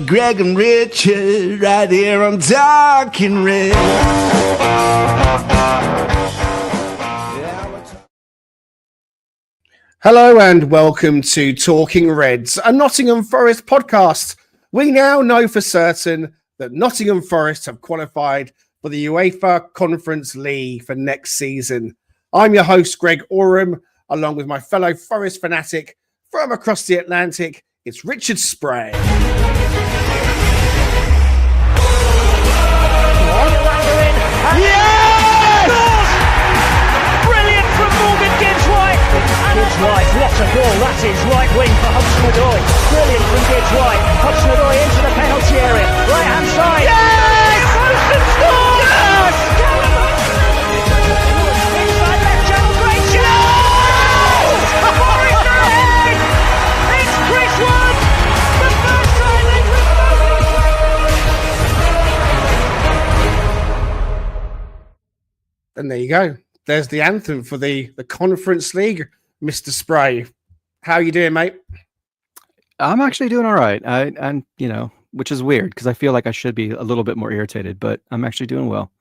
Greg and Richard right here on Talking Red. Hello and welcome to Talking Reds, a Nottingham Forest podcast. We now know for certain that Nottingham Forest have qualified for the UEFA Conference League for next season. I'm your host, Greg Oram, along with my fellow Forest fanatic from across the Atlantic. It's Richard Spray. Gibbs-White, what a goal that is, right wing for Hudson-Odoi. Brilliant from Gibbs-White. Hudson-Odoi into the penalty area, right hand side. Yes! Hudson scores! Yes! Inside left channel, great shot! Forest are ahead! It's Chris Wood! The first time they've And there you go. There's the anthem for the Conference League. Mr. Spray, how are you doing, mate? I'm actually doing all right. And which is weird because I feel like I should be a little bit more irritated, but I'm actually doing well.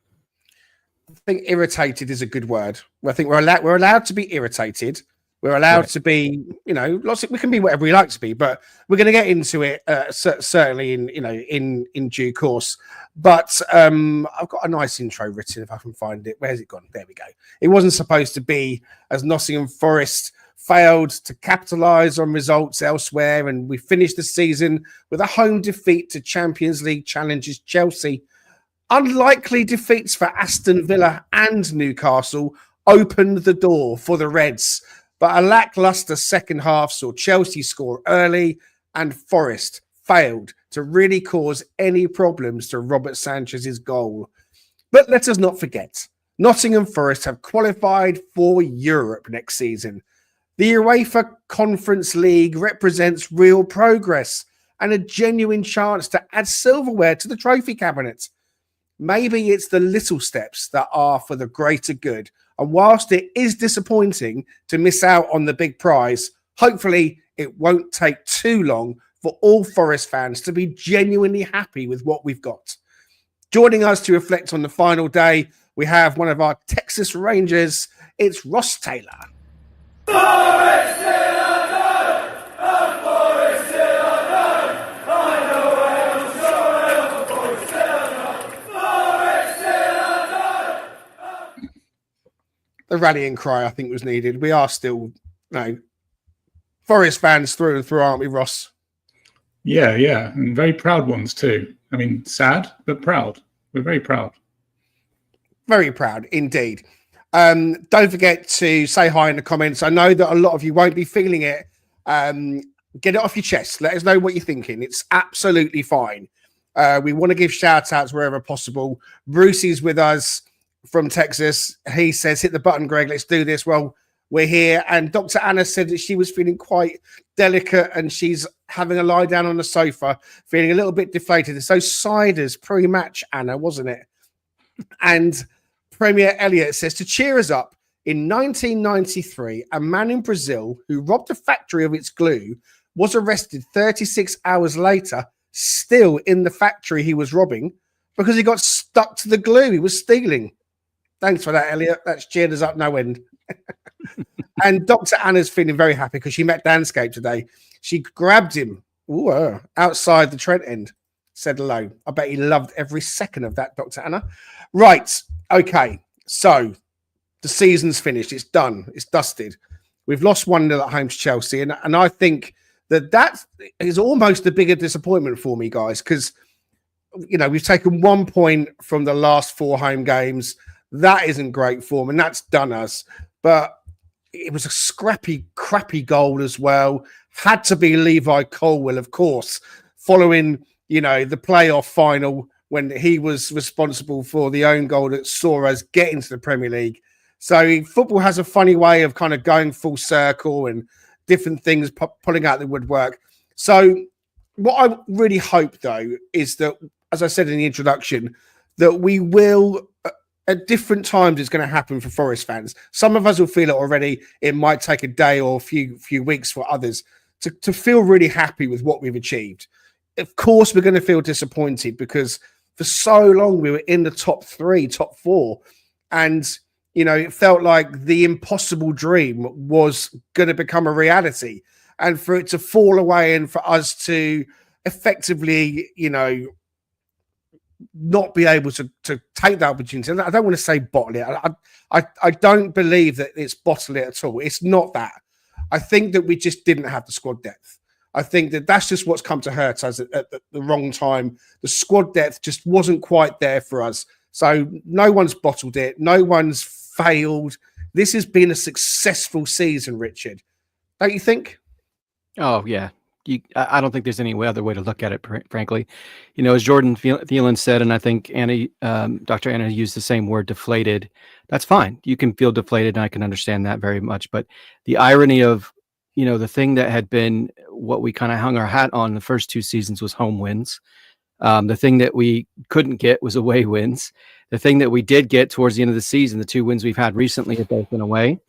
I think irritated is a good word. I think we're allowed to be irritated. We're allowed to be, we can be whatever we like to be, but we're going to get into it certainly in due course. But I've got a nice intro written if I can find it. Where's it gone? There we go. It wasn't supposed to be, as Nottingham Forest failed to capitalise on results elsewhere, and we finished the season with a home defeat to Champions League challengers Chelsea. Unlikely defeats for Aston Villa and Newcastle opened the door for the Reds. But a lacklustre second half saw Chelsea score early and Forest failed to really cause any problems to Robert Sanchez's goal. But let us not forget, Nottingham Forest have qualified for Europe next season. The UEFA Conference League represents real progress and a genuine chance to add silverware to the trophy cabinet. Maybe it's the little steps that are for the greater good. And whilst it is disappointing to miss out on the big prize, hopefully it won't take too long for all Forest fans to be genuinely happy with what we've got. Joining us to reflect on the final day, we have one of our Texas Rangers. It's Ross Taylor. Forest still alive, and Forest still alive. I know Wales, Forest still alive, Forest still alive. The rallying cry, I think, was needed. We are still, Forest fans through and through, aren't we, Ross? Yeah, and very proud ones too. I mean, sad, but proud. We're very proud. Very proud, indeed. Don't forget to say hi in the comments. I know that a lot of you won't be feeling it. Get it off your chest. Let us know what you're thinking. It's absolutely fine. We want to give shout-outs wherever possible. Brucey's with us from Texas. He says, hit the button, Greg. Let's do this. Well, we're here. And Dr. Anna said that she was feeling quite delicate and she's having a lie down on the sofa, feeling a little bit deflated. So Ciders pre-match, Anna, wasn't it? And Premier Elliot says, to cheer us up, in 1993, a man in Brazil who robbed a factory of its glue was arrested 36 hours later, still in the factory he was robbing, because he got stuck to the glue he was stealing. Thanks for that, Elliot. That's cheered us up no end. And Dr. Anna's feeling very happy because she met Danscape today. She grabbed him outside the Trent end, said hello. I bet he loved every second of that, Dr. Anna. Right. Okay. So the season's finished. It's done. It's dusted. We've lost 1-0 at home to Chelsea. And I think that is almost a bigger disappointment for me, guys, because, we've taken 1 point from the last 4 home games. That isn't great form, and that's done us. But it was a scrappy, crappy goal as well. Had to be Levi Colwill, of course, following, the playoff final when he was responsible for the own goal that saw us get into the Premier League. So football has a funny way of kind of going full circle and different things pulling out the woodwork. So what I really hope, though, is that, as I said in the introduction, that we will at different times it's going to happen for Forest fans. Some of us will feel it already. It might take a day or a few weeks for others to feel really happy with what we've achieved. of course, we're going to feel disappointed because for so long we were in the top 3, top 4, and it felt like the impossible dream was going to become a reality, and for it to fall away and for us to effectively, not be able to take that opportunity. And I don't want to say bottle it. I don't believe that it's bottle it at all. It's not that. I think that we just didn't have the squad depth. I think that that's just what's come to hurt us at the wrong time. The squad depth just wasn't quite there for us. So no one's bottled it. No one's failed. This has been a successful season, Richard. Don't you think? Oh, yeah. I don't think there's any other way to look at it, frankly. As Jordan Thielen said, and I think Dr. Anna used the same word, deflated. That's fine. You can feel deflated, and I can understand that very much. But the irony of, the thing that had been what we kind of hung our hat on the first 2 seasons was home wins. The thing that we couldn't get was away wins. The thing that we did get towards the end of the season, the 2 wins we've had recently have both been away.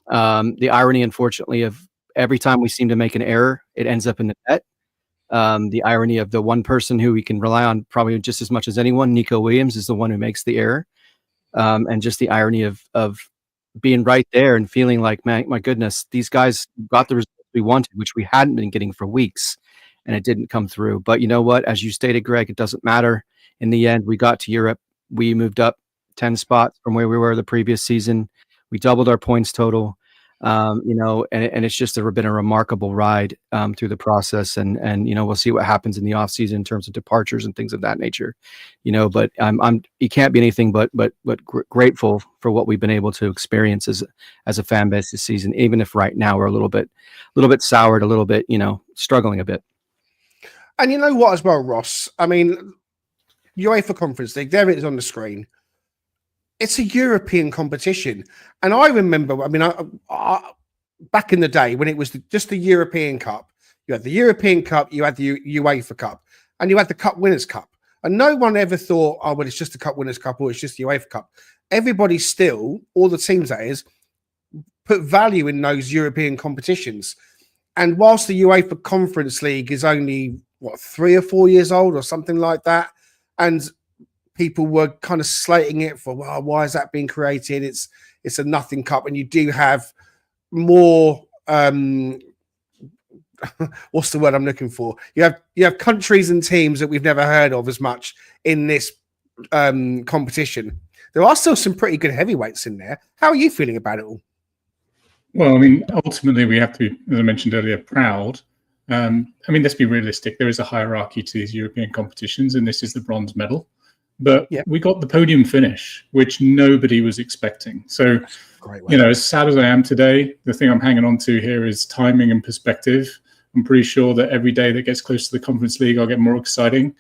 The irony, unfortunately, of every time we seem to make an error, it ends up in the net. The irony of the one person who we can rely on probably just as much as anyone, Nico Williams, is the one who makes the error. And just the irony of being right there and feeling like, my goodness, these guys got the results we wanted, which we hadn't been getting for weeks, and it didn't come through. But you know what? As you stated, Greg, it doesn't matter. In the end, we got to Europe. We moved up 10 spots from where we were the previous season. We doubled our points total. And it's just been a remarkable ride through the process, and we'll see what happens in the off season in terms of departures and things of that nature, but you can't be anything but grateful for what we've been able to experience as a fan base this season, even if right now we're a little bit soured, a little bit, struggling a bit. And you know what as well, Ross? I mean, UEFA Conference League, there it is on the screen. It's a European competition. And I remember, I back in the day when it was just the European Cup, you had the European Cup, you had the UEFA Cup, and you had the Cup Winners' Cup. And no one ever thought, oh, well, it's just the Cup Winners' Cup or it's just the UEFA Cup. Everybody still, all the teams that is, put value in those European competitions. And whilst the UEFA Conference League is only, 3 or 4 years old or something like that, and people were kind of slating it for, well, why is that being created? It's a nothing cup, and you do have more. What's the word I'm looking for? You have countries and teams that we've never heard of as much in this competition. There are still some pretty good heavyweights in there. How are you feeling about it all? Well, ultimately we have to be, as I mentioned earlier, proud. Let's be realistic. There is a hierarchy to these European competitions, and this is the bronze medal. But we got the podium finish, which nobody was expecting. So, as sad as I am today, the thing I'm hanging on to here is timing and perspective. I'm pretty sure that every day that gets close to the Conference League, I'll get more excited.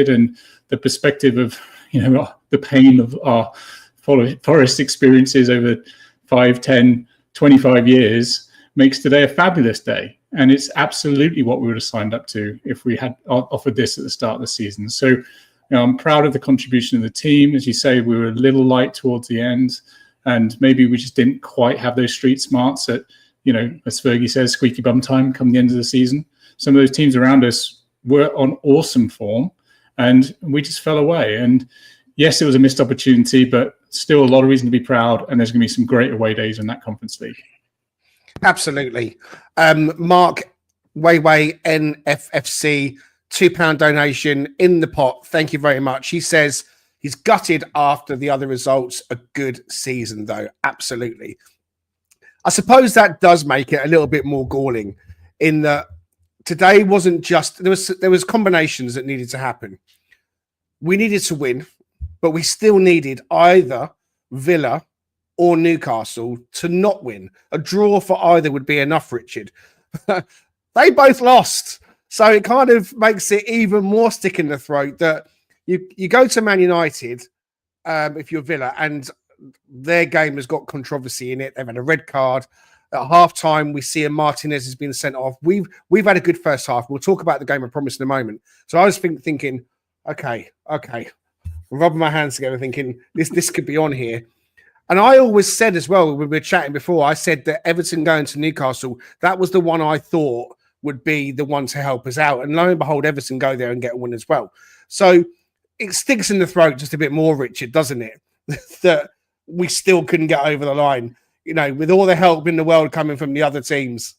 And the perspective of, the pain of our Forest experiences over 5, 10, 25 years makes today a fabulous day. And it's absolutely what we would have signed up to if we had offered this at the start of the season. So, I'm proud of the contribution of the team. As you say, we were a little light towards the end, and maybe we just didn't quite have those street smarts at, as Fergie says, squeaky bum time come the end of the season. Some of those teams around us were on awesome form, and we just fell away. And yes, it was a missed opportunity, but still a lot of reason to be proud, and there's going to be some great away days in that Conference League. Absolutely. Mark, Wayway, NFFC, £2 donation in the pot. Thank you very much. He says he's gutted after the other results. A good season, though. Absolutely. I suppose that does make it a little bit more galling in that today wasn't just... There was combinations that needed to happen. We needed to win, but we still needed either Villa or Newcastle to not win. A draw for either would be enough, Richard. They both lost. So it kind of makes it even more stick in the throat that you go to Man United, if you're Villa, and their game has got controversy in it. They've had a red card. At half-time, we see a Martinez has been sent off. We've had a good first half. We'll talk about the game, I promise, in a moment. So I was thinking, okay. I'm rubbing my hands together thinking, this could be on here. And I always said as well, when we were chatting before, I said that Everton going to Newcastle, that was the one I thought would be the one to help us out. And lo and behold, Everton go there and get a win as well. So it sticks in the throat just a bit more, Richard, doesn't it? That we still couldn't get over the line, with all the help in the world coming from the other teams.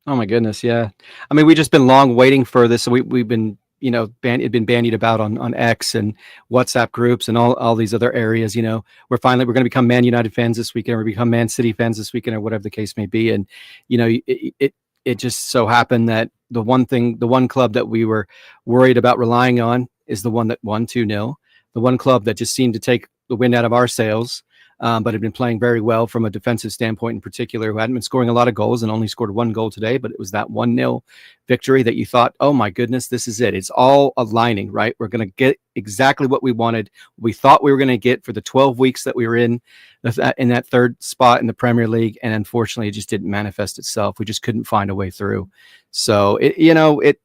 Oh my goodness, yeah. I mean, we've just been long waiting for this. So we've been, it'd been bandied about on X and WhatsApp groups and all these other areas. We're going to become Man United fans this weekend, or become Man City fans this weekend, or whatever the case may be. And it just so happened that the one club that we were worried about relying on is the one that won 2-0. The one club that just seemed to take the wind out of our sails, but had been playing very well from a defensive standpoint in particular, who hadn't been scoring a lot of goals and only scored 1 goal today. But it was that 1-0 victory that you thought, oh my goodness, this is it. It's all aligning, right? We're going to get exactly what we wanted. We thought we were going to get for the 12 weeks that we were in that third spot in the Premier League. And unfortunately, it just didn't manifest itself. We just couldn't find a way through. So it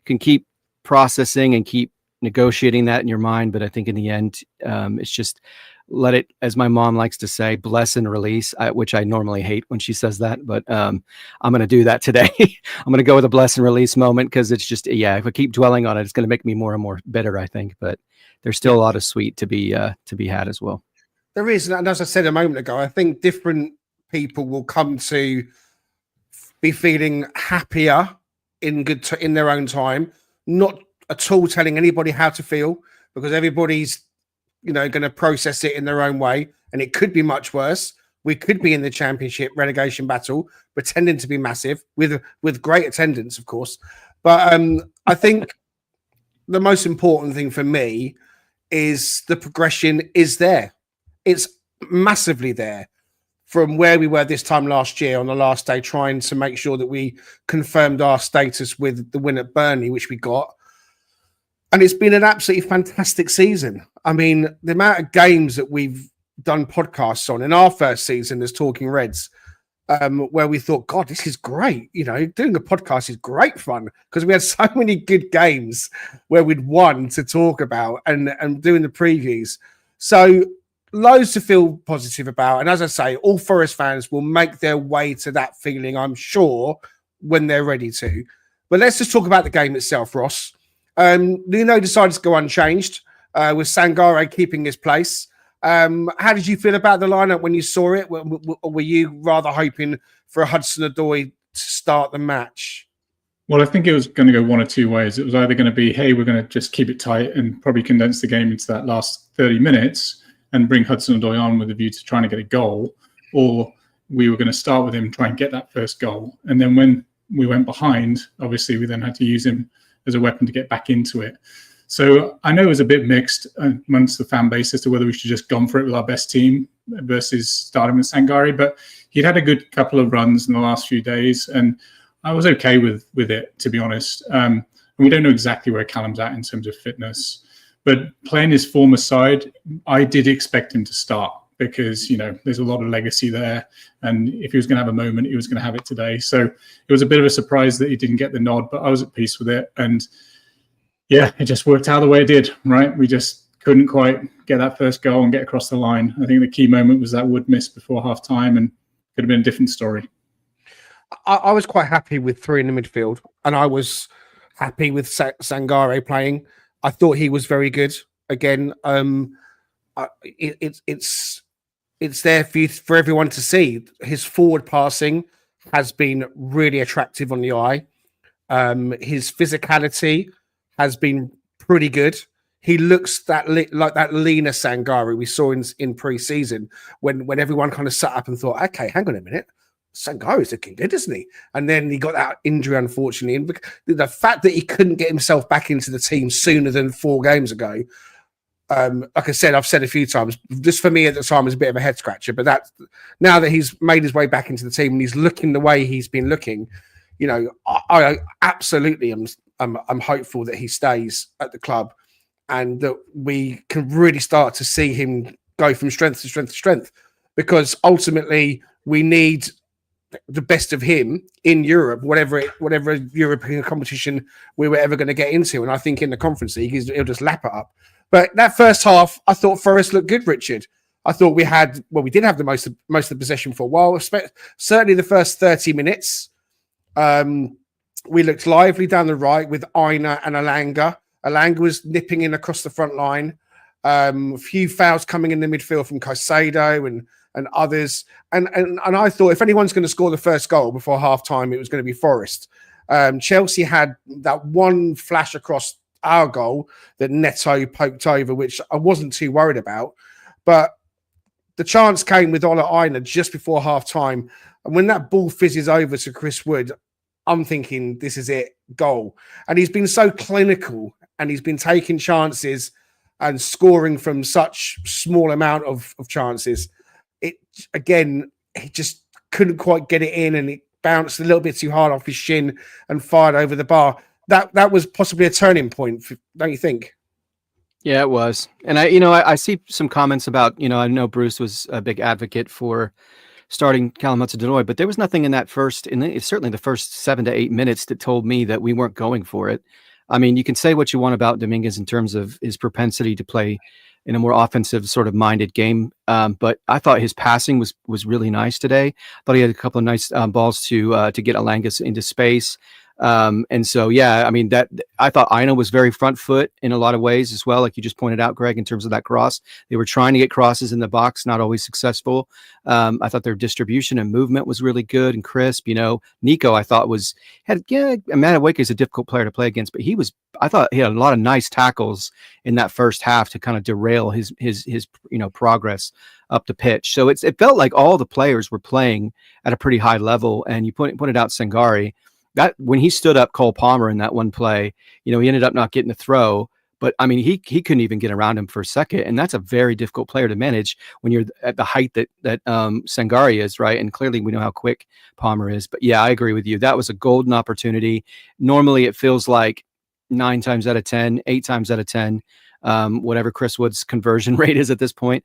can keep processing and keep negotiating that in your mind. But I think in the end, it's just let it, as my mom likes to say, bless and release, which I normally hate when she says that, but I'm going to do that today. I'm going to go with a bless and release moment, because it's just, if I keep dwelling on it, it's going to make me more and more bitter, I think. But there's still a lot of sweet to be had as well. There is, and as I said a moment ago, I think different people will come to be feeling happier in their own time, not at all telling anybody how to feel, because everybody's going to process it in their own way, and it could be much worse. We could be in the Championship relegation battle, pretending to be massive with great attendance, of course. But I think the most important thing for me is the progression is there. It's massively there from where we were this time last year on the last day, trying to make sure that we confirmed our status with the win at Burnley, which we got. And it's been an absolutely fantastic season. I mean, the amount of games that we've done podcasts on in our first season as Talking Reds, where we thought, God, this is great. Doing a podcast is great fun, because we had so many good games where we'd won to talk about and doing the previews. So loads to feel positive about. And as I say, all Forest fans will make their way to that feeling, I'm sure, when they're ready to. But let's just talk about the game itself, Ross. Nuno decided to go unchanged, with Sangare keeping his place. How did you feel about the lineup when you saw it? Were you rather hoping for Hudson-Odoi to start the match? Well, I think it was going to go one or two ways. It was either going to be, hey, we're going to just keep it tight and probably condense the game into that last 30 minutes and bring Hudson-Odoi on with a view to trying to get a goal, or we were going to start with him, try and get that first goal. And then when we went behind, obviously we then had to use him as a weapon to get back into it. So I know it was a bit mixed amongst the fan base as to whether we should just gone for it with our best team versus starting with Sangare, but he'd had a good couple of runs in the last few days, and I was okay with it, to be honest. And we don't know exactly where Callum's at in terms of fitness, but playing his former side, I did expect him to start, because, there's a lot of legacy there. And if he was going to have a moment, he was going to have it today. So it was a bit of a surprise that he didn't get the nod, but I was at peace with it. And yeah, it just worked out the way it did, right? We just couldn't quite get that first goal and get across the line. I think the key moment was that Wood miss before half time, and could have been a different story. I was quite happy with 3 in the midfield, and I was happy with Sangare playing. I thought he was very good. Again, it's there for everyone to see. His forward passing has been really attractive on the eye. His physicality has been pretty good. He looks like that leaner Sangare we saw in pre-season when everyone kind of sat up and thought, okay, hang on a minute, Sangare's looking good, isn't he? And then he got that injury, unfortunately. And the fact that he couldn't get himself back into the team sooner than 4 games ago, like I said, I've said a few times, this for me at the time was a bit of a head scratcher, but that now that he's made his way back into the team and he's looking the way he's been looking, I absolutely I'm hopeful that he stays at the club and that we can really start to see him go from strength to strength to strength, because ultimately we need the best of him in Europe, whatever European competition we were ever going to get into. And I think in the Conference League, he'll just lap it up. But that first half, I thought Forest looked good, Richard. I thought we did have the most of the possession for a while. Certainly the first 30 minutes. We looked lively down the right with Aina and Alanga. Alanga was nipping in across the front line. A few fouls coming in the midfield from Caicedo and others. And I thought if anyone's going to score the first goal before half-time, it was going to be Forest. Chelsea had that one flash across our goal that Neto poked over, which I wasn't too worried about. But the chance came with Ola Aina just before half-time. And when that ball fizzes over to Chris Wood, I'm thinking, this is it, goal. And he's been so clinical and he's been taking chances and scoring from such small amount of chances. It again, he just couldn't quite get it in and it bounced a little bit too hard off his shin and fired over the bar. That was possibly a turning point, don't you think? Yeah, it was. And I see some comments about, I know Bruce was a big advocate for starting Callum Hudson-Odoi, but there was nothing in that certainly the first 7 to 8 minutes that told me that we weren't going for it. I mean, you can say what you want about Dominguez in terms of his propensity to play in a more offensive sort of minded game. But I thought his passing was really nice today. I thought he had a couple of nice balls to get Alangas into space. And so, yeah, I mean, that I thought Aina was very front foot in a lot of ways as well. Like you just pointed out, Greg, in terms of that cross, they were trying to get crosses in the box, not always successful. I thought their distribution and movement was really good and crisp. Nico, I thought Madueke is a difficult player to play against, but I thought he had a lot of nice tackles in that first half to kind of derail his progress up the pitch. So it felt like all the players were playing at a pretty high level. And you pointed out Sangare. That when he stood up Cole Palmer in that one play, he ended up not getting the throw, but I mean, he couldn't even get around him for a second. And that's a very difficult player to manage when you're at the height that Sangare is, right? And clearly we know how quick Palmer is, but yeah, I agree with you. That was a golden opportunity. Normally it feels like 9 times out of 10, 8 times out of 10, whatever Chris Wood's conversion rate is at this point,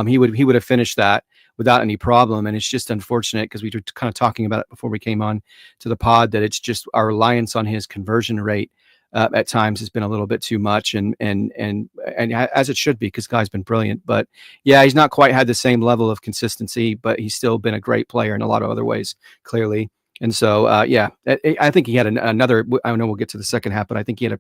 he would have finished that without any problem. And it's just unfortunate because we were kind of talking about it before we came on to the pod, that it's just our reliance on his conversion rate at times has been a little bit too much, and as it should be, because the guy's been brilliant. But yeah, he's not quite had the same level of consistency, but he's still been a great player in a lot of other ways, clearly. And so, yeah, I think he had another. I know we'll get to the second half, but I think he had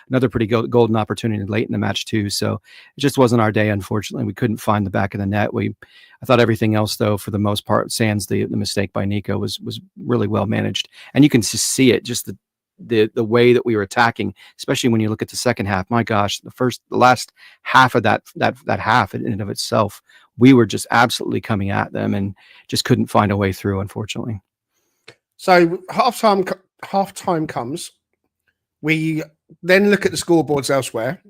another pretty golden opportunity late in the match too. So it just wasn't our day. Unfortunately, we couldn't find the back of the net. I thought everything else, though, for the most part, sans the mistake by Nico, was really well managed, and you can just see it, just the way that we were attacking, especially when you look at the second half. My gosh, the last half of that half in and of itself, we were just absolutely coming at them and just couldn't find a way through, unfortunately. So half-time comes. We then look at the scoreboards elsewhere.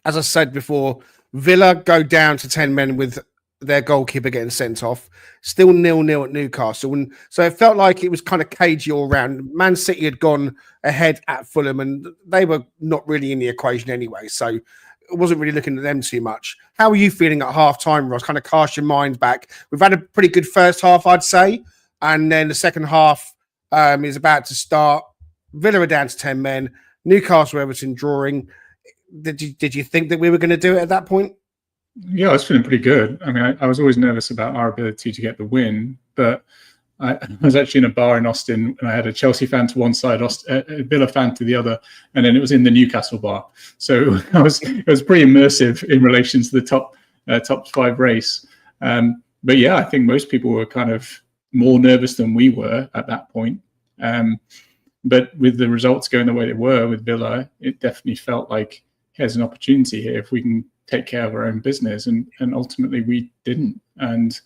As I said before, Villa go down to 10 men with their goalkeeper getting sent off. Still 0-0 at Newcastle. And so it felt like it was kind of cagey all round. Man City had gone ahead at Fulham and they were not really in the equation anyway. So it wasn't really looking at them too much. How are you feeling at half-time, Ross? Kind of cast your mind back. We've had a pretty good first half, I'd say. And then the second half is about to start. Villa are down to 10 men. Newcastle, Everton drawing. Did you think that we were going to do it at that point? Yeah, I was feeling pretty good. I mean, I was always nervous about our ability to get the win, but I was actually in a bar in Austin and I had a Chelsea fan to one side, a Villa fan to the other, and then it was in the Newcastle bar. So it was pretty immersive in relation to the top 5 race. But yeah, I think most people were kind of more nervous than we were at that point. But with the results going the way they were with Villa, it definitely felt like here's an opportunity here if we can take care of our own business, and ultimately we didn't. And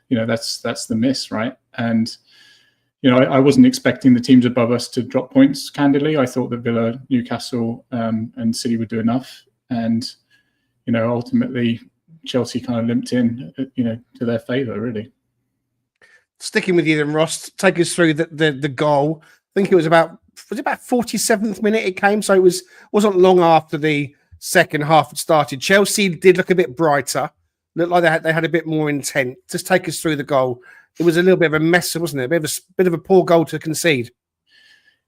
that's the miss, right? And I wasn't expecting the teams above us to drop points. Candidly, I thought that Villa, Newcastle, and City would do enough, and ultimately Chelsea kind of limped in, to their favour, really. Sticking with you then, Ross, take us through the goal. I think it was about 47th minute it came, so it wasn't long after the second half had started. Chelsea did look a bit brighter, looked like they had a bit more intent. Just take us through the goal. It was a little bit of a mess, wasn't it? A bit of a poor goal to concede.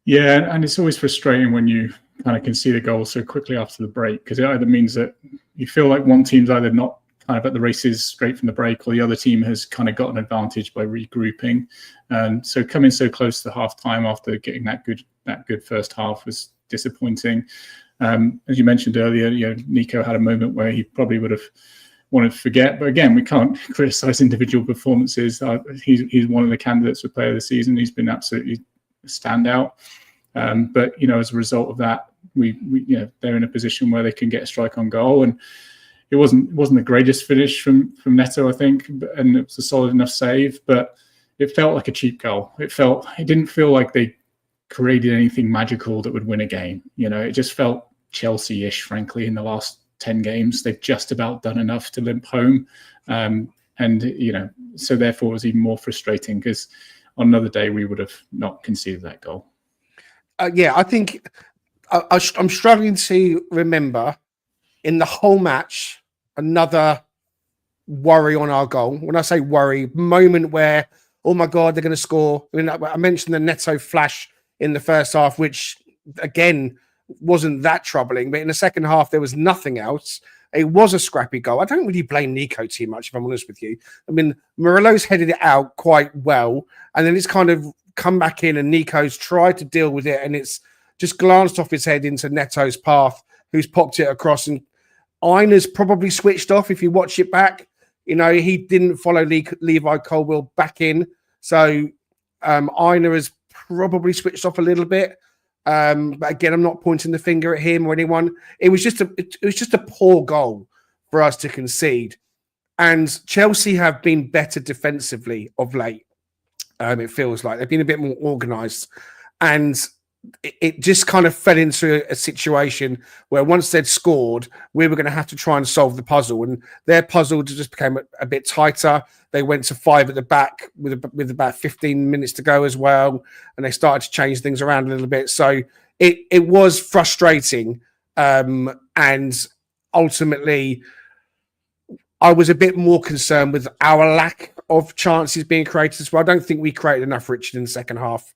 Yeah, and it's always frustrating when you kind of concede a goal so quickly after the break, because it either means that you feel like one team's either not kind of at the races straight from the break, or the other team has kind of got an advantage by regrouping. And so coming so close to half time after getting that good first half was disappointing. As you mentioned earlier, Nico had a moment where he probably would have wanted to forget, but again, we can't criticize individual performances. He's one of the candidates for player of the season. He's been absolutely a standout. But as a result of that, we they're in a position where they can get a strike on goal, and it wasn't the greatest finish from Neto, I think, and it was a solid enough save, but it felt like a cheap goal. It didn't feel like they created anything magical that would win a game. It just felt Chelsea-ish, frankly. In the last 10 games, they've just about done enough to limp home, and so therefore it was even more frustrating because on another day we would have not conceded that goal. I think I'm struggling to remember in the whole match another worry on our goal. When I say worry, moment where, oh my God, they're going to score. I mentioned the Neto flash in the first half, which again wasn't that troubling, but in the second half there was nothing else. It was a scrappy goal. I don't really blame Nico too much, if I'm honest with you. I mean, Murillo's headed it out quite well, and then it's kind of come back in, and Nico's tried to deal with it, and it's just glanced off his head into Neto's path, who's popped it across. And Einer's probably switched off. If you watch it back, he didn't follow Levi Colwill back in, so Einer has probably switched off a little bit. But again, I'm not pointing the finger at him or anyone. It was just a poor goal for us to concede, and Chelsea have been better defensively of late. It feels like they've been a bit more organised, and it just kind of fell into a situation where once they'd scored, we were going to have to try and solve the puzzle, and their puzzle just became a bit tighter. They went to 5 at the back with about 15 minutes to go as well, and they started to change things around a little bit. So it was frustrating, and ultimately I was a bit more concerned with our lack of chances being created as well. I don't think we created enough, Richard, in the second half.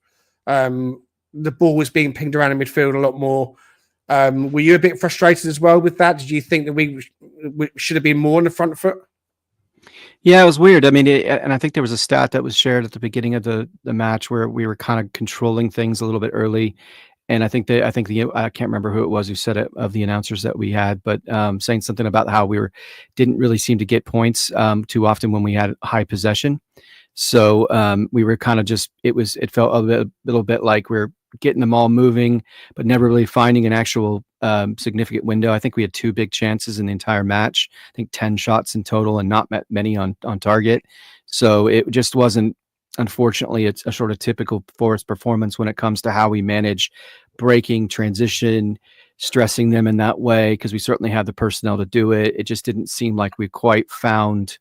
The ball was being pinged around in midfield a lot more. Were you a bit frustrated as well with that? Did you think that we should have been more on the front foot? Yeah, it was weird. I mean, and I think there was a stat that was shared at the beginning of the match where we were kind of controlling things a little bit early. And I can't remember who it was who said it, of the announcers that we had, but saying something about how didn't really seem to get points too often when we had high possession. So we were kind of it felt a little bit like we're getting them all moving, but never really finding an actual significant window. I think we had 2 big chances in the entire match. I think 10 shots in total and not many on target. So it just wasn't, unfortunately, it's a sort of typical Forest performance when it comes to how we manage breaking, transition, stressing them in that way, because we certainly have the personnel to do it. It just didn't seem like we quite found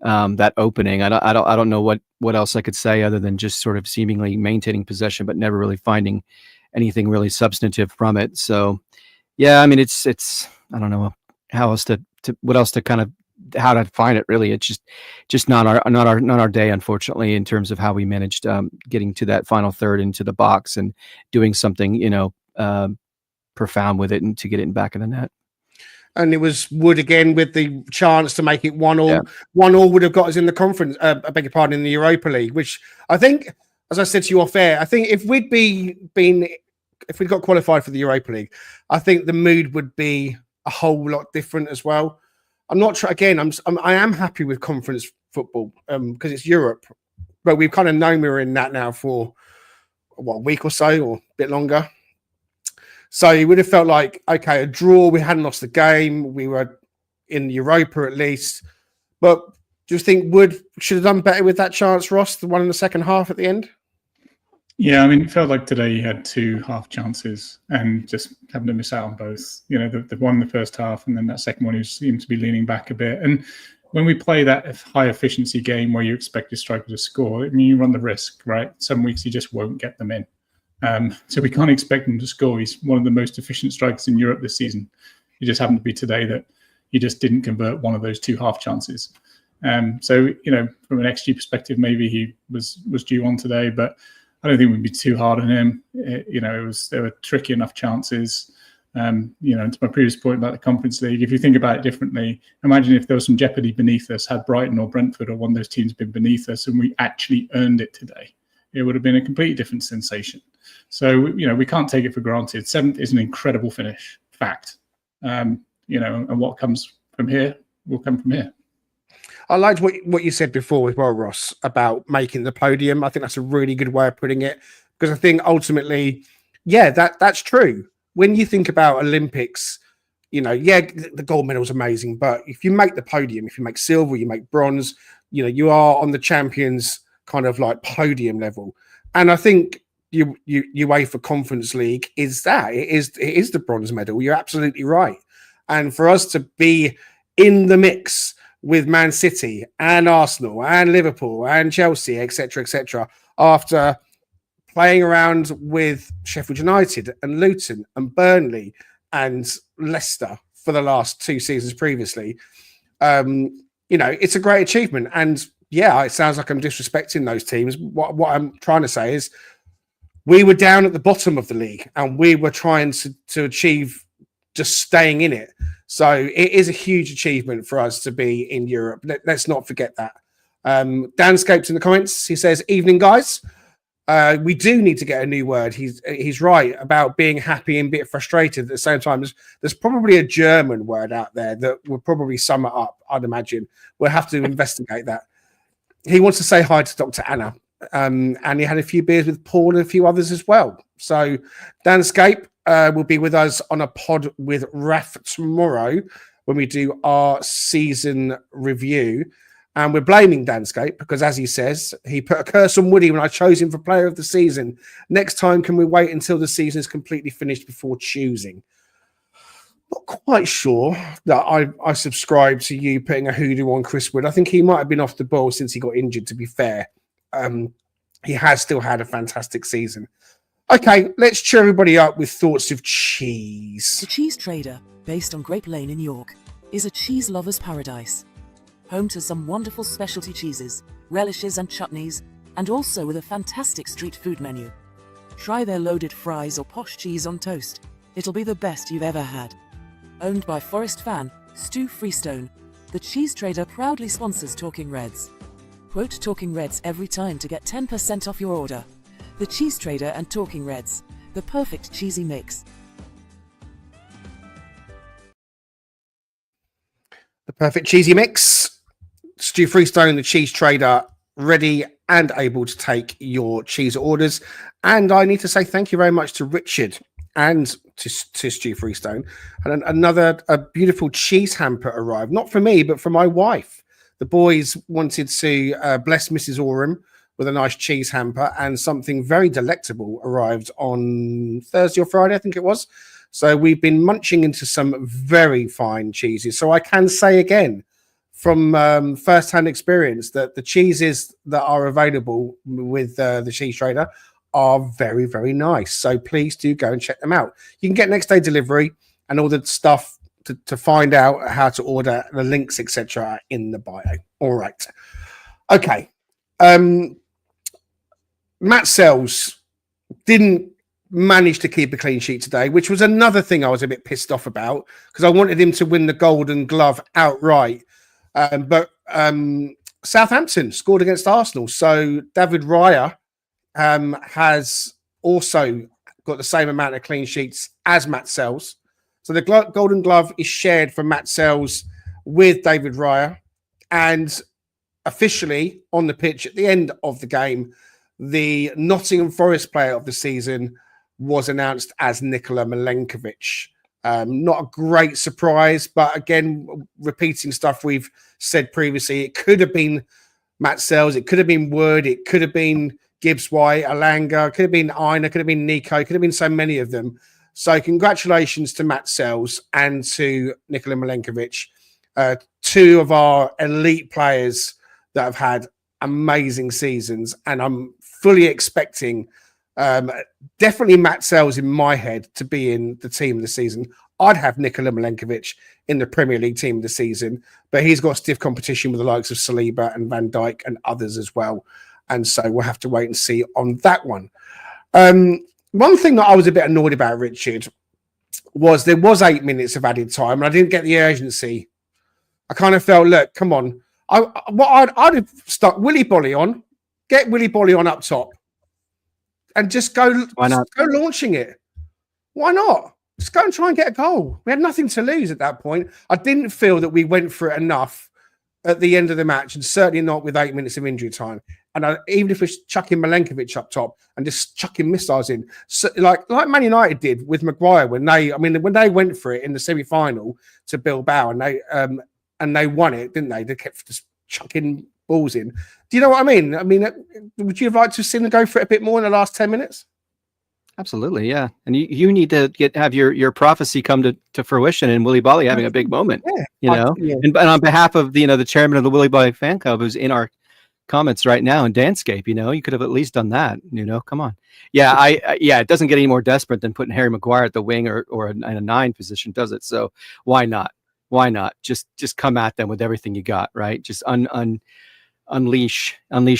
that opening. I don't know what else I could say other than just sort of seemingly maintaining possession, but never really finding anything really substantive from it. So, yeah, I mean, it's I don't know how else to find it. Really, it's just not our day, unfortunately, in terms of how we managed getting to that final third into the box and doing something profound with it and to get it in back of the net. And it was Wood again with the chance to make it 1-1. Yeah. 1-1 would have got us in the conference, I beg your pardon, in the Europa League, which I think, as I said to you off air, I think if we'd if we'd got qualified for the Europa League, I think the mood would be a whole lot different as well. I'm not I am happy with conference football because it's Europe, but we've kind of known we were in that now for a week or so, or a bit longer. So it would have felt like, okay, a draw, we hadn't lost the game, we were in Europa at least. But do you think Wood should have done better with that chance, Ross, the one in the second half at the end? Yeah, I mean, it felt like today he had 2 half chances and just happened to miss out on both. The one in the first half and then that second one, he seemed to be leaning back a bit. And when we play that high efficiency game where you expect your striker to score, I mean, you run the risk, right? Some weeks you just won't get them in. So we can't expect him to score. He's one of the most efficient strikers in Europe this season. It just happened to be today that he just didn't convert one of those 2 half chances. So, from an XG perspective, maybe he was due on today, but I don't think we'd be too hard on him. There were tricky enough chances. To my previous point about the Conference League, if you think about it differently, imagine if there was some jeopardy beneath us, had Brighton or Brentford or one of those teams been beneath us and we actually earned it today. It would have been a completely different sensation. So, we can't take it for granted. 7th is an incredible finish, fact. And what comes from here will come from here. I liked what you said before as well, Ross, about making the podium. I think that's a really good way of putting it, because I think ultimately, that's true. When you think about Olympics, the gold medal is amazing, but if you make the podium, if you make silver, you make bronze, you are on the champions kind of like podium level. And I think UEFA Conference League is that. It is the bronze medal. You're absolutely right. And for us to be in the mix with Man City and Arsenal and Liverpool and Chelsea, etc., after playing around with Sheffield United and Luton and Burnley and Leicester for the last 2 seasons previously, it's a great achievement. And it sounds like I'm disrespecting those teams. What I'm trying to say is we were down at the bottom of the league and we were trying to achieve just staying in it. So it is a huge achievement for us to be in Europe. Let's not forget that. Danscaped in the comments, he says, "Evening, guys. We do need to get a new word." He's right about being happy and a bit frustrated at the same time. There's probably a German word out there that will probably sum it up, I'd imagine. We'll have to investigate that. He wants to say hi to Dr. Anna. And he had a few beers with Paul and a few others as well. So Danscape will be with us on a pod with Raf tomorrow when we do our season review. And we're blaming Danscape because, as he says, he put a curse on Woody when I chose him for player of the season. Next time, can we wait until the season is completely finished before choosing? Not quite sure that I subscribe to you putting a hoodoo on Chris Wood. I think he might have been off the ball since he got injured, to be fair. He has still had a fantastic season. Okay, let's cheer everybody up with thoughts of cheese. The Cheese Trader, based on Grape Lane in York, is a cheese lover's paradise. Home to some wonderful specialty cheeses, relishes and chutneys, and also with a fantastic street food menu. Try their loaded fries or posh cheese on toast. It'll be the best you've ever had. Owned by Forest fan Stu Freestone, the Cheese Trader proudly sponsors Talking Reds. Quote Talking Reds every time to get 10% off your order. The Cheese Trader and Talking Reds, the perfect cheesy mix. The perfect cheesy mix. Stu Freestone, the Cheese Trader, ready and able to take your cheese orders. And I need to say thank you very much to Richard and to Stu Freestone. And a beautiful cheese hamper arrived, not for me, but for my wife. The boys wanted to bless Mrs. Oram with a nice cheese hamper, and something very delectable arrived on Thursday or Friday, I think it was. So we've been munching into some very fine cheeses. So I can say again, from first-hand experience, that the cheeses that are available with the Cheese Trader are very, very nice. So please do go and check them out. You can get next day delivery and all the stuff to find out how to order, the links, etc., in the bio. All right. Okay. Matt Sells didn't manage to keep a clean sheet today, which was another thing I was a bit pissed off about because I wanted him to win the Golden Glove outright. But Southampton scored against Arsenal. So David Raya has also got the same amount of clean sheets as Matt Sells. So the Golden Glove is shared from Matt Sells with David Raya. And officially on the pitch at the end of the game, the Nottingham Forest player of the season was announced as Nikola Milenkovic. Not a great surprise, but again, repeating stuff we've said previously, it could have been Matt Sells, it could have been Wood, it could have been Gibbs White, Alanga, it could have been Aina, could have been Nico, it could have been so many of them. So congratulations to Matt Sells and to Nikola Milenkovic, two of our elite players that have had amazing seasons. And I'm fully expecting definitely Matt Sells in my head to be in the team of the season. I'd have Nikola Milenkovic in the Premier League team of the season, but he's got stiff competition with the likes of Saliba and Van Dijk and others as well. And so we'll have to wait and see on that one. One thing that I was a bit annoyed about, Richard, was there was 8 minutes of added time, and I didn't get the urgency. I kind of felt, look, come on. I'd have stuck Willy Bolly on, get Willy Bolly on up top, and just go. Why not? Go launching it? Why not? Just go and try and get a goal. We had nothing to lose at that point. I didn't feel that we went for it enough at the end of the match, and certainly not with 8 minutes of injury time. And even if we're chucking Milenkovic up top and just chucking missiles in, so, like Man United did with Maguire when they went for it in the semi-final to Bilbao, and they won it, didn't they? They kept just chucking balls in. Do you know what I mean? I mean, would you have liked to have seen them go for it a bit more in the last 10 minutes? Absolutely, yeah. And you need to have your prophecy come to fruition, and Willy Bolly having a big moment. Yeah. And on behalf of the chairman of the Willy Bolly fan club, who's in our comments right now in Danscape, you could have at least done that. Come on. Yeah, it doesn't get any more desperate than putting Harry Maguire at the wing or in a 9 position, does it? So why not? Why not just come at them with everything you got, right? Just unleash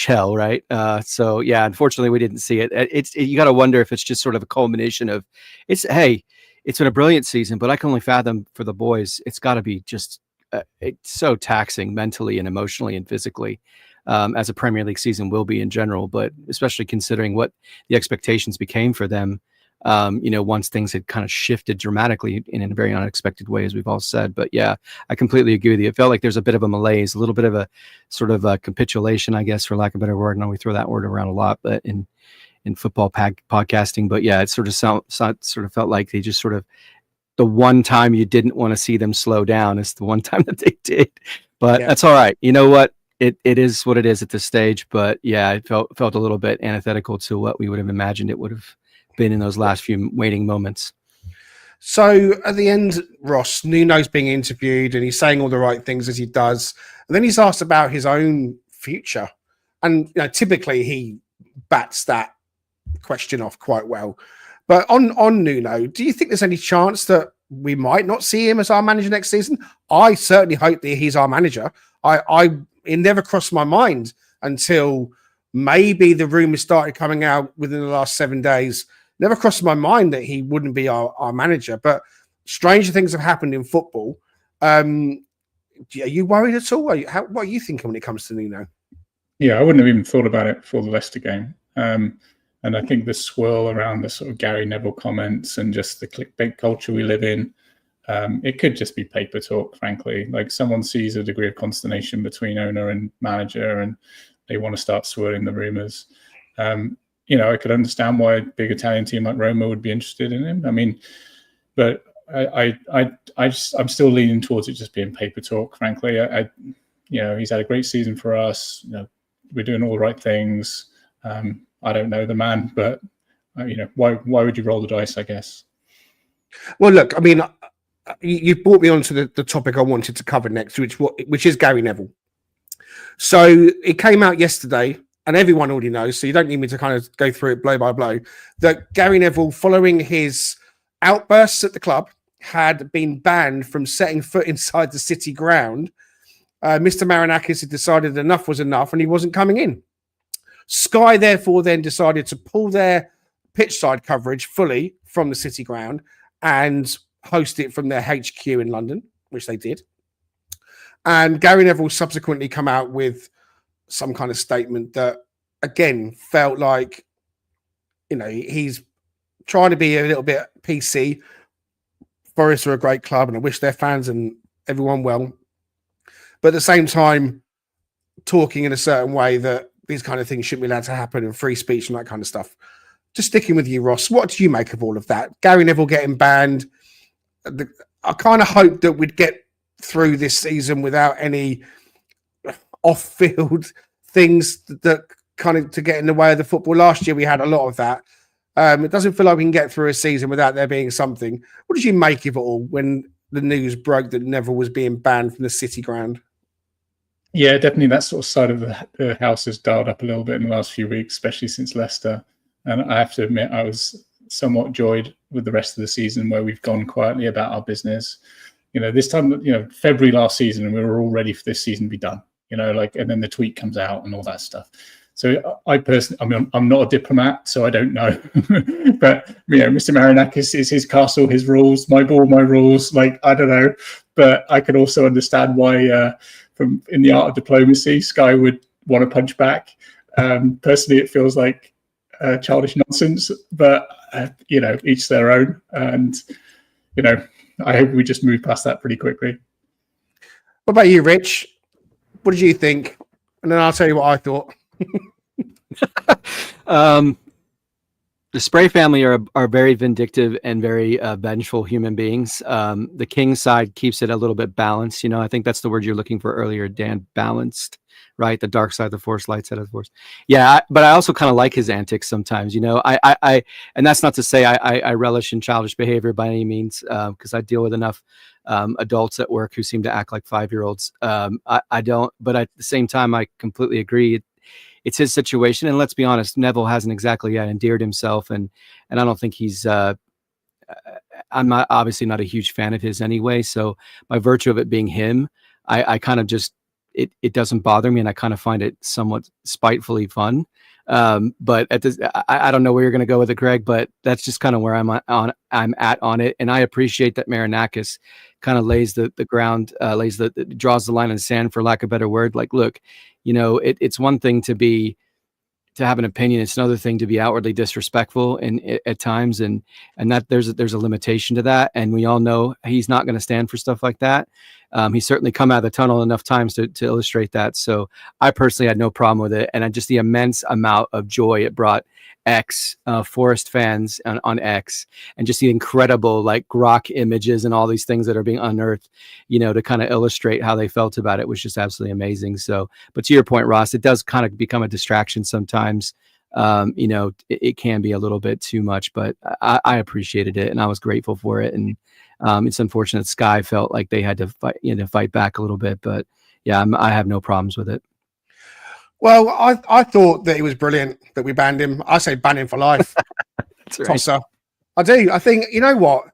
hell, right? So yeah, unfortunately we didn't see it. You got to wonder if it's just sort of a culmination of it's been a brilliant season, but I can only fathom for the boys it's got to be just it's so taxing mentally and emotionally and physically, as a Premier League season will be in general, but especially considering what the expectations became for them, once things had kind of shifted dramatically in a very unexpected way, as we've all said. But yeah, I completely agree with you. It felt like there's a bit of a malaise, a little bit of a sort of a capitulation, I guess, for lack of a better word. I know we throw that word around a lot, but in football podcasting, but yeah, it sort of felt like they just sort of, the one time you didn't want to see them slow down is the one time that they did. But that's all right. You know what? It is what it is at this stage. But yeah, it felt a little bit antithetical to what we would have imagined it would have been in those last few waiting moments. So at the end, Ross, Nuno's being interviewed and he's saying all the right things as he does. And then he's asked about his own future. And typically he bats that question off quite well. But on Nuno, do you think there's any chance that we might not see him as our manager next season? I certainly hope that he's our manager. It never crossed my mind until maybe the rumours started coming out within the last 7 days. Never crossed my mind that he wouldn't be our manager. But stranger things have happened in football. Are you worried at all? What are you thinking when it comes to Nuno? Yeah, I wouldn't have even thought about it before the Leicester game. And I think the swirl around the sort of Gary Neville comments and just the clickbait culture we live in, it could just be paper talk, frankly. Like someone sees a degree of consternation between owner and manager and they want to start swirling the rumours. I could understand why a big Italian team like Roma would be interested in him. I mean, but I'm still leaning towards it just being paper talk, frankly. He's had a great season for us. We're doing all the right things. I don't know the man, but why would you roll the dice, I guess? Well, look, I mean, you brought me onto the topic I wanted to cover next, which is Gary Neville. So it came out yesterday, and everyone already knows, so you don't need me to kind of go through it blow by blow, that Gary Neville, following his outbursts at the club, had been banned from setting foot inside the City ground. Mr. Marinakis had decided enough was enough, and he wasn't coming in. Sky, therefore, then decided to pull their pitchside coverage fully from the City ground and host it from their HQ in London, which they did. And Gary Neville subsequently come out with some kind of statement that, again, felt like, he's trying to be a little bit PC. Forest are a great club, and I wish their fans and everyone well. But at the same time, talking in a certain way that these kind of things shouldn't be allowed to happen, and free speech and that kind of stuff. Just sticking with you, Ross, what do you make of all of that? Gary Neville getting banned. I kind of hoped that we'd get through this season without any off-field things that kind of to get in the way of the football. Last year we had a lot of that. It doesn't feel like we can get through a season without there being something. What did you make of it all when the news broke that Neville was being banned from the City ground? Yeah, definitely that sort of side of the house has dialed up a little bit in the last few weeks, especially since Leicester. And I have to admit, I was somewhat joyed with the rest of the season where we've gone quietly about our business. This time, February last season, and we were all ready for this season to be done, and then the tweet comes out and all that stuff. So I personally, I mean, I'm not a diplomat, so I don't know. But Mr. Marinakis is his castle, his rules, my ball, my rules. Like, I don't know, but I can also understand why, from in the art of diplomacy, Sky would want to punch back. Personally, it feels like childish nonsense, but each their own. And I hope we just move past that pretty quickly. What about you, Rich? What did you think? And then I'll tell you what I thought. The Spray family are very vindictive and very vengeful human beings. The King side keeps it a little bit balanced. I think that's the word you're looking for earlier, Dan. Balanced, right? The dark side of the Force, light side of the Force. Yeah, but I also kind of like his antics sometimes. I and that's not to say I relish in childish behavior by any means, because I deal with enough adults at work who seem to act like 5-year-olds. I don't, but at the same time, I completely agree. It's his situation, and let's be honest, Neville hasn't exactly yet endeared himself, and I don't think he's. I'm obviously not a huge fan of his anyway, so by virtue of it being him, I kind of just it doesn't bother me, and I kind of find it somewhat spitefully fun. But at this, I don't know where you're going to go with it, Greg, but that's just kind of where I'm at on it, and I appreciate that Marinakis kind of lays the ground, draws the line in the sand, for lack of a better word. Like, look, it's one thing to have an opinion. It's another thing to be outwardly disrespectful at times. And that there's a limitation to that. And we all know he's not going to stand for stuff like that. He's certainly come out of the tunnel enough times to illustrate that. So I personally had no problem with it. And just the immense amount of joy it brought Forest fans on X, and just the incredible like grok images and all these things that are being unearthed, to kind of illustrate how they felt about it, was just absolutely amazing. So, but to your point, Ross, it does kind of become a distraction sometimes. It can be a little bit too much, but I appreciated it and I was grateful for it. And it's unfortunate Sky felt like they had to fight back a little bit, but yeah, I have no problems with it. Well, I thought that it was brilliant that we banned him. I say ban him for life. That's right. Tosser. I do. I think, you know what?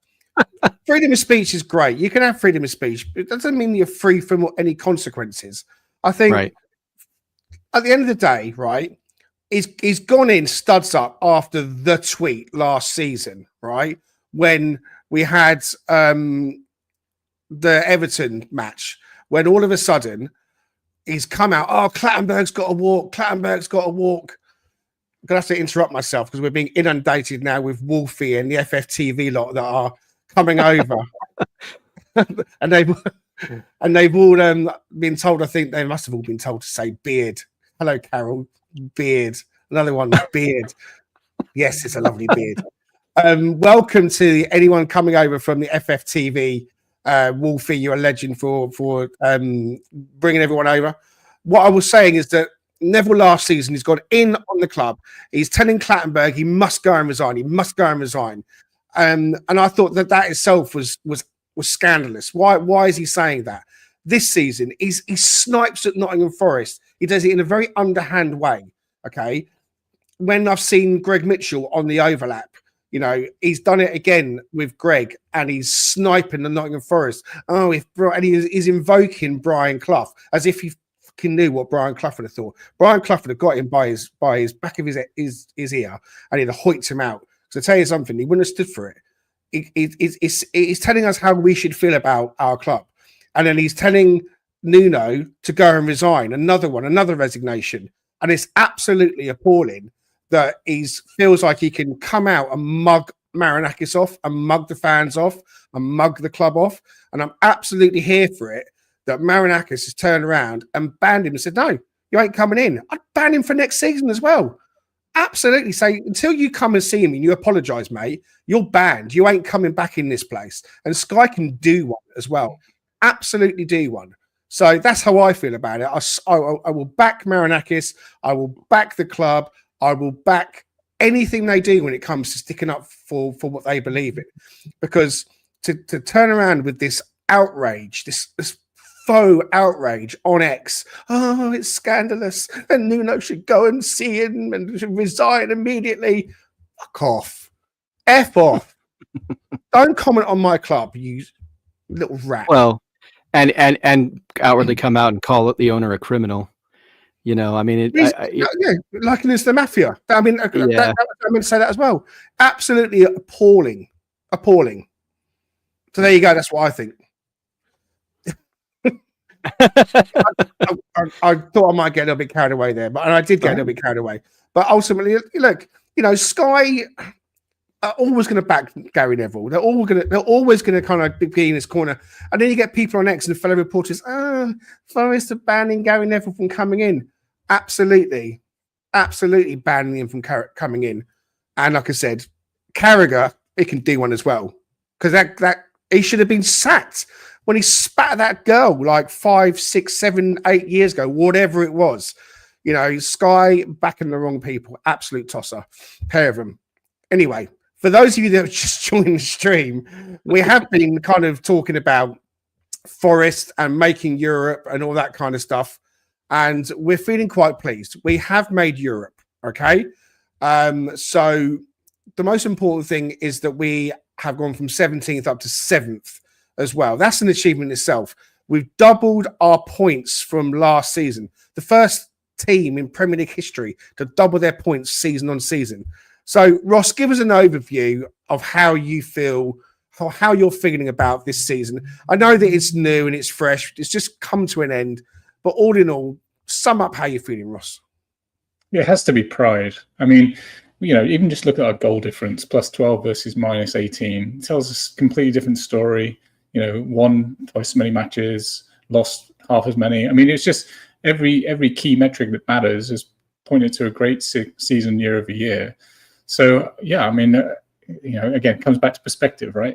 Freedom of speech is great. You can have freedom of speech, but it doesn't mean you're free from any consequences. I think at the end of the day, right, he's gone in studs up after the tweet last season, right, when we had the Everton match, when all of a sudden he's come out, Clattenburg's got to walk. I'm going to have to interrupt myself because we're being inundated now with Wolfie and the FFTV lot that are coming over. and they've all been told, I think they must have all been told to say beard. Hello, Carol. Beard. Another one, beard. Yes, it's a lovely beard. Welcome to anyone coming over from the FFTV. Wolfie, you're a legend for bringing everyone over. What I was saying is that Neville last season, he's gone in on the club. He's telling Clattenburg he must go and resign. And I thought that itself was scandalous. Why is he saying that? This season, he snipes at Nottingham Forest. He does it in a very underhand way. Okay, when I've seen Greg Mitchell on the overlap, he's done it again with Greg, and he's sniping the Nottingham Forest. And he's invoking Brian Clough as if he fucking knew what Brian Clough would have thought. Brian Clough would have got him by his back of his ear, and he'd have hoiked him out. So I tell you something, he wouldn't have stood for it. He's telling us how we should feel about our club, and then he's telling Nuno to go and resign. Another resignation, and it's absolutely appalling that he feels like he can come out and mug Marinakis off and mug the fans off and mug the club off. And I'm absolutely here for it that Marinakis has turned around and banned him and said, no, you ain't coming in. I'd ban him for next season as well. Absolutely. Say, until you come and see me and you apologise, mate, you're banned. You ain't coming back in this place. And Sky can do one as well. Absolutely do one. So that's how I feel about it. I will back Marinakis. I will back the club. I will back anything they do when it comes to sticking up for what they believe in. Because to turn around with this outrage, this faux outrage on X, it's scandalous, and Nuno should go and see him and should resign immediately. Fuck off. F off. Don't comment on my club, you little rat. Well, and outwardly come out and call the owner a criminal. You know, I mean, liking this the mafia. I mean, I'm going to say that as well. Absolutely appalling. So there you go. That's what I think. I thought I might get a little bit carried away there, and I did get a little bit carried away. But ultimately, look, Sky are always going to back Gary Neville. They're always going to kind of be in his corner. And then you get people on X and fellow reporters, Forest are banning Gary Neville from coming in. Absolutely banning him from coming in. And like I said, Carragher, he can do one as well. Because that he should have been sacked when he spat at that girl like 5, 6, 7, 8 years ago, whatever it was. Sky backing the wrong people. Absolute tosser. Pair of them. Anyway, for those of you that have just joined the stream, we have been kind of talking about Forest and making Europe and all that kind of stuff. And we're feeling quite pleased. We have made Europe, okay? So the most important thing is that we have gone from 17th up to 7th as well. That's an achievement itself. We've doubled our points from last season. The first team in Premier League history to double their points season on season. So, Ross, give us an overview of how you feel, how you're feeling about this season. I know that it's new and it's fresh. It's just come to an end. But all in all, sum up how you're feeling, Ross. Yeah, it has to be pride. I mean, even just look at our goal difference, plus 12 versus minus 18. It tells us a completely different story. Won twice as many matches, lost half as many. I mean, it's just every key metric that matters is pointed to a great season year over year. So yeah, I mean, again, it comes back to perspective, right?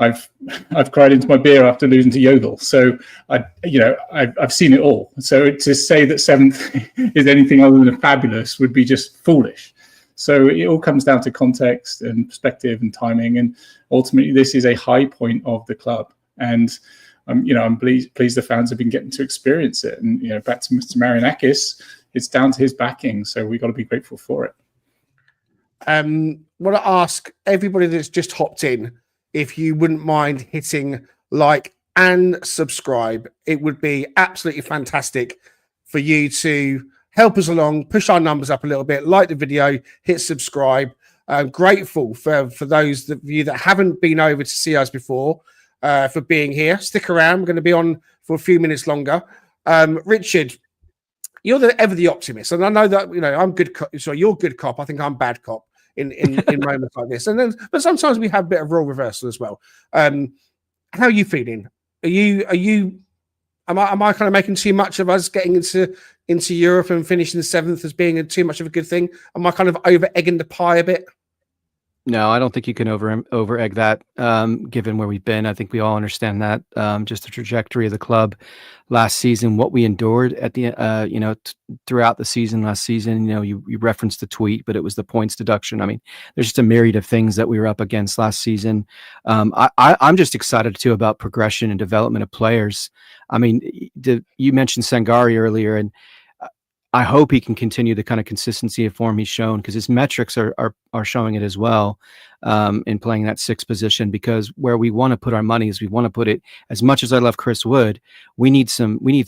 I've cried into my beer after losing to Yeovil, so I've seen it all. So to say that 7th is anything other than fabulous would be just foolish. So it all comes down to context and perspective and timing, and ultimately this is a high point of the club. And I'm pleased the fans have been getting to experience it. And back to Mr. Marianakis, it's down to his backing, so we've got to be grateful for it. I want to ask everybody that's just hopped in if you wouldn't mind hitting like and subscribe. It would be absolutely fantastic for you to help us along, push our numbers up a little bit, like the video, hit subscribe. I'm grateful for those of you that haven't been over to see us before for being here. Stick around. We're going to be on for a few minutes longer. Richard, you're ever the optimist, and I know that I'm good cop. So you're good cop. I think I'm bad cop in moments like this. But sometimes we have a bit of role reversal as well. How are you feeling? Am I kind of making too much of us getting into Europe and finishing 7th as being too much of a good thing? Am I kind of over egging the pie a bit? No, I don't think you can over egg that, given where we've been. I think we all understand that, just the trajectory of the club last season, what we endured at the, throughout the season last season. You referenced the tweet, but it was the points deduction. I mean, there's just a myriad of things that we were up against last season. I'm just excited too about progression and development of players. I mean, you mentioned Sangari earlier, and I hope he can continue the kind of consistency of form he's shown, because his metrics are showing it as well, in playing that 6th position, because where we want to put our money is we want to put it, as much as I love Chris Wood, we need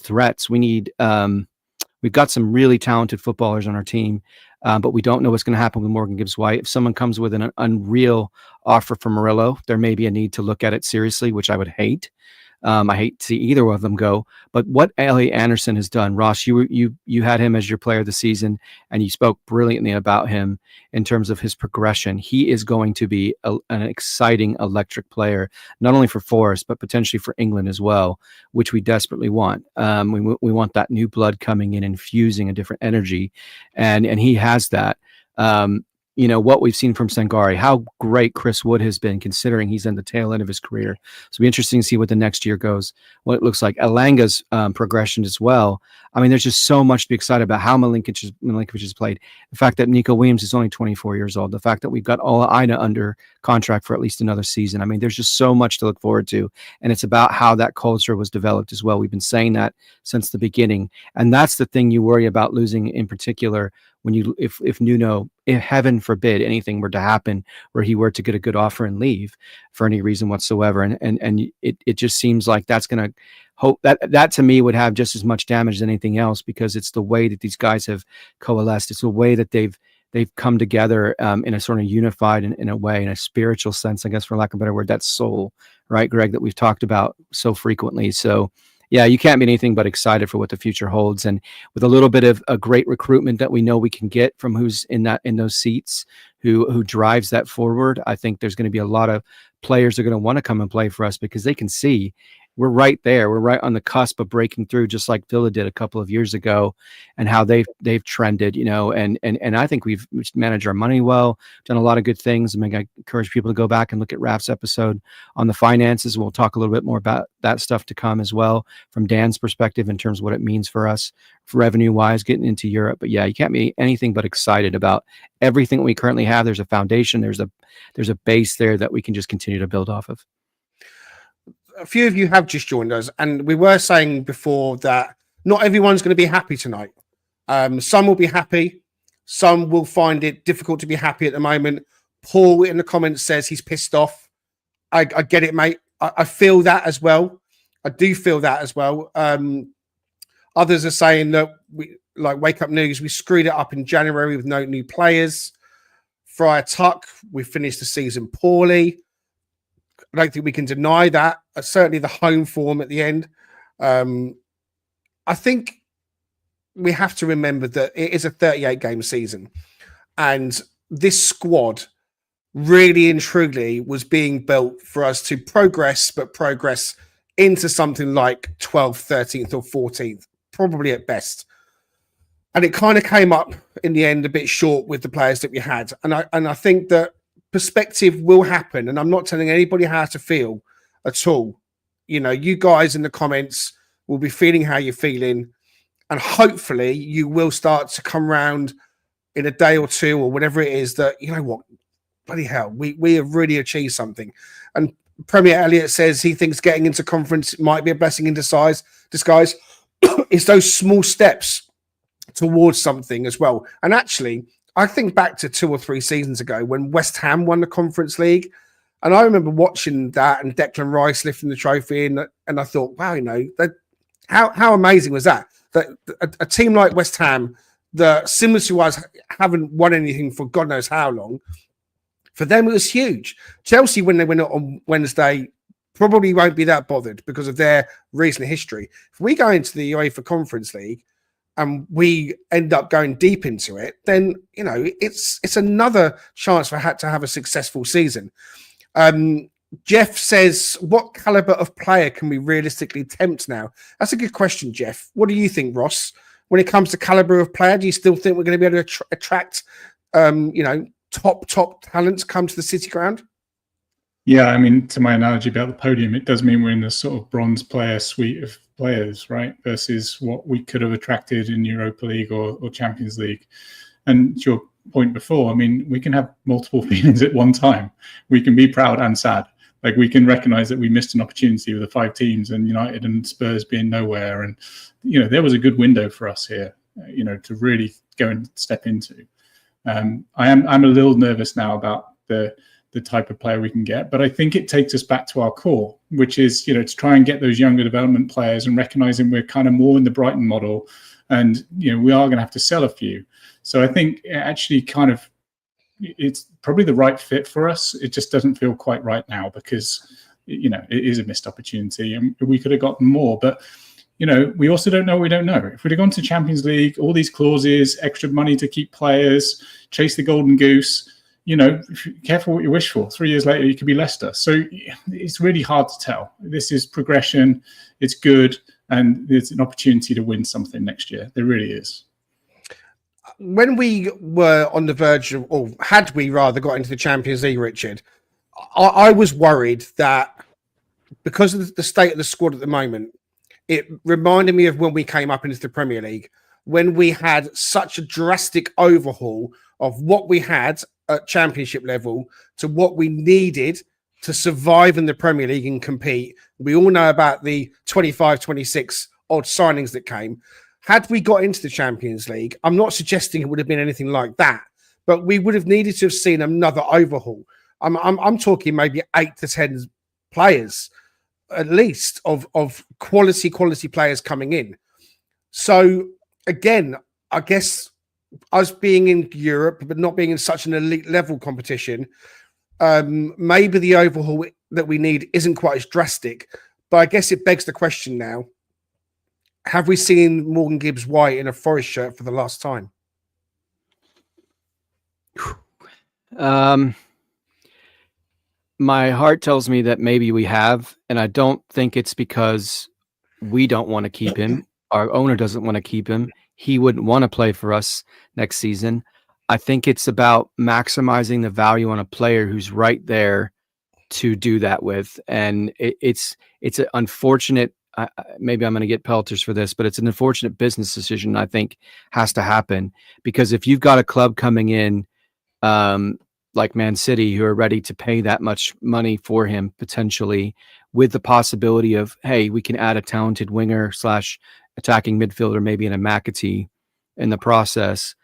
threats. We've got some really talented footballers on our team, but we don't know what's going to happen with Morgan Gibbs-White. If someone comes with an unreal offer for Murillo, there may be a need to look at it seriously, which I would hate. I hate to see either of them go, but what Elliot Anderson has done, Ross, you had him as your player of the season, and you spoke brilliantly about him in terms of his progression. He is going to be an exciting electric player, not only for Forest, but potentially for England as well, which we desperately want. We want that new blood coming in, infusing a different energy, and he has that. What we've seen from Sangari, how great Chris Wood has been, considering he's in the tail end of his career. So it'll be interesting to see what the next year goes, what it looks like. Elanga's progression as well. I mean, there's just so much to be excited about how Milinkovic has played. The fact that Nico Williams is only 24 years old. The fact that we've got Ola Aina under contract for at least another season. I mean, there's just so much to look forward to. And it's about how that culture was developed as well. We've been saying that since the beginning. And that's the thing you worry about losing in particular, when if Nuno, if heaven forbid anything were to happen where he were to get a good offer and leave for any reason whatsoever. And it just seems like that's going to hope that to me would have just as much damage as anything else, because it's the way that these guys have coalesced. It's the way that they've come together in a sort of unified, in a way, in a spiritual sense, I guess, for lack of a better word, that soul, right, Greg, that we've talked about so frequently. So yeah, you can't be anything but excited for what the future holds. And with a little bit of a great recruitment that we know we can get from who's in those seats, who drives that forward, I think there's going to be a lot of players that are going to want to come and play for us, because they can see we're right there. We're right on the cusp of breaking through, just like Villa did a couple of years ago, and how they've trended, and I think we've managed our money well, done a lot of good things. I mean, I encourage people to go back and look at Raf's episode on the finances. We'll talk a little bit more about that stuff to come as well, from Dan's perspective, in terms of what it means for us, revenue wise, getting into Europe. But yeah, you can't be anything but excited about everything we currently have. There's a foundation, there's a base there that we can just continue to build off of. A few of you have just joined us, and we were saying before that not everyone's going to be happy tonight. Some will be happy, some will find it difficult to be happy at the moment. Paul in the comments says he's pissed off. I get it, mate. I feel that as well. I do feel that as well. Others are saying that we, like Wake Up News, we screwed it up in January with no new players. Friar Tuck, we finished the season poorly. I don't think we can deny that. Certainly the home form at the end. I think we have to remember that it is a 38-game season. And this squad really and truly was being built for us to progress, but progress into something like 12th, 13th or 14th, probably at best. And it kind of came up in the end a bit short with the players that we had. And I think that perspective will happen, and I'm not telling anybody how to feel at all. You guys in the comments will be feeling how you're feeling, and hopefully you will start to come around in a day or two or whatever it is that, you know what, bloody hell, we have really achieved something. And Premier Elliott says he thinks getting into conference might be a blessing in disguise. It's those small steps towards something as well. And actually, I think back to 2 or 3 seasons ago when West Ham won the Conference League, and I remember watching that and Declan Rice lifting the trophy, and I thought, wow, how amazing was that? That a team like West Ham, that similar to us, haven't won anything for God knows how long, for them it was huge. Chelsea, when they win it on Wednesday, probably won't be that bothered because of their recent history. If we go into the UEFA Conference League and we end up going deep into it, then it's another chance for to have a successful season. Jeff says, what caliber of player can we realistically tempt now? That's a good question, Jeff. What do you think, Ross? When it comes to caliber of player, do you still think we're going to be able to attract top talents come to the City Ground? Yeah, I mean, to my analogy about the podium, it does mean we're in the sort of bronze player suite of players, right? Versus what we could have attracted in Europa League or Champions League. And to your point before, I mean, we can have multiple feelings at one time. We can be proud and sad. Like, we can recognize that we missed an opportunity with the 5 teams and United and Spurs being nowhere. And, there was a good window for us here, to really go and step into. I'm a little nervous now about the type of player we can get, but I think it takes us back to our core, which is, to try and get those younger development players and recognizing we're kind of more in the Brighton model, and, we are going to have to sell a few. So I think it actually it's probably the right fit for us. It just doesn't feel quite right now because, it is a missed opportunity and we could have gotten more, but we also don't know what we don't know. If we'd have gone to Champions League, all these clauses, extra money to keep players, chase the golden goose, careful what you wish for. 3 years later, you could be Leicester. So it's really hard to tell. This is progression. It's good. And there's an opportunity to win something next year. There really is. When we were on the verge of, or had we rather got into the Champions League, Richard, I was worried that because of the state of the squad at the moment, it reminded me of when we came up into the Premier League, when we had such a drastic overhaul of what we had at Championship level to what we needed to survive in the Premier League and compete. We all know about the 25, 26 odd signings that came. Had we got into the Champions League, I'm not suggesting it would have been anything like that, but we would have needed to have seen another overhaul. I'm talking maybe 8 to 10 players at least of quality players coming in. So again, I guess us being in Europe but not being in such an elite level competition, maybe the overhaul that we need isn't quite as drastic. But I guess it begs the question now: have we seen Morgan Gibbs White in a Forest shirt for the last time? My heart tells me that maybe we have, and I don't think it's because we don't want to keep him. Our owner doesn't want to keep him. He wouldn't want to play for us next season. I think it's about maximizing the value on a player who's right there to do that with. And it's an unfortunate, maybe I'm going to get pelters for this, but it's an unfortunate business decision I think has to happen, because if you've got a club coming in, like Man City, who are ready to pay that much money for him potentially, with the possibility of, hey, we can add a talented winger / attacking midfielder, maybe in a McAtee in the process.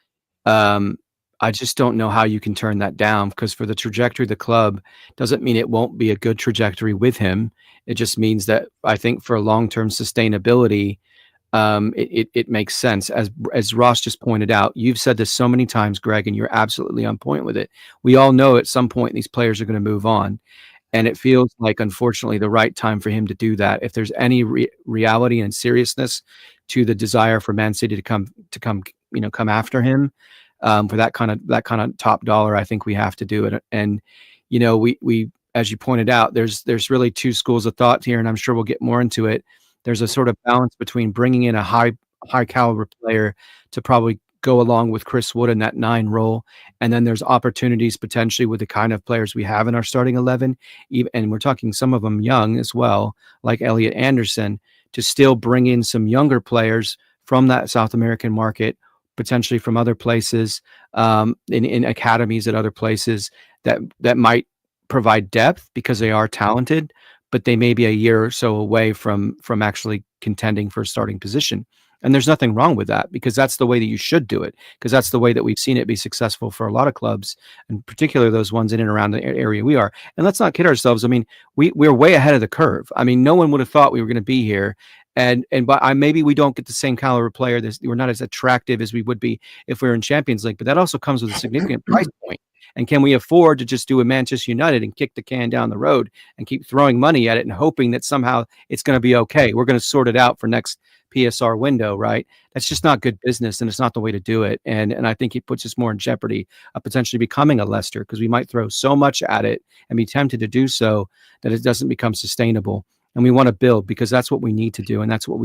I just don't know how you can turn that down, because for the trajectory of the club doesn't mean it won't be a good trajectory with him. It just means that I think for long-term sustainability, it makes sense. As Ross just pointed out, you've said this so many times, Greg, and you're absolutely on point with it. We all know at some point these players are going to move on, and it feels like, unfortunately, the right time for him to do that. If there's any reality and seriousness to the desire for Man City to come after him, for that kind of top dollar, I think we have to do it. And we as you pointed out, there's really two schools of thought here, and I'm sure we'll get more into it. There's a sort of balance between bringing in a high caliber player to probably go along with Chris Wood in that 9 role, and then there's opportunities potentially with the kind of players we have in our starting 11, and we're talking some of them young as well, like Elliot Anderson, to still bring in some younger players from that South American market, potentially from other places, in academies at other places that might provide depth because they are talented, but they may be a year or so away from actually contending for a starting position. And there's nothing wrong with that, because that's the way that you should do it, because that's the way that we've seen it be successful for a lot of clubs, and particularly those ones in and around the area we are. And let's not kid ourselves. I mean, we're way ahead of the curve. I mean, no one would have thought we were going to be here. But maybe we don't get the same caliber player. We're not as attractive as we would be if we were in Champions League, but that also comes with a significant price point. And can we afford to just do a Manchester United and kick the can down the road and keep throwing money at it and hoping that somehow it's going to be okay? We're going to sort it out for next PSR window, right? That's just not good business, and it's not the way to do it. And I think it puts us more in jeopardy of potentially becoming a Leicester, because we might throw so much at it and be tempted to do so that it doesn't become sustainable. And we want to build, because that's what we need to do, and that's what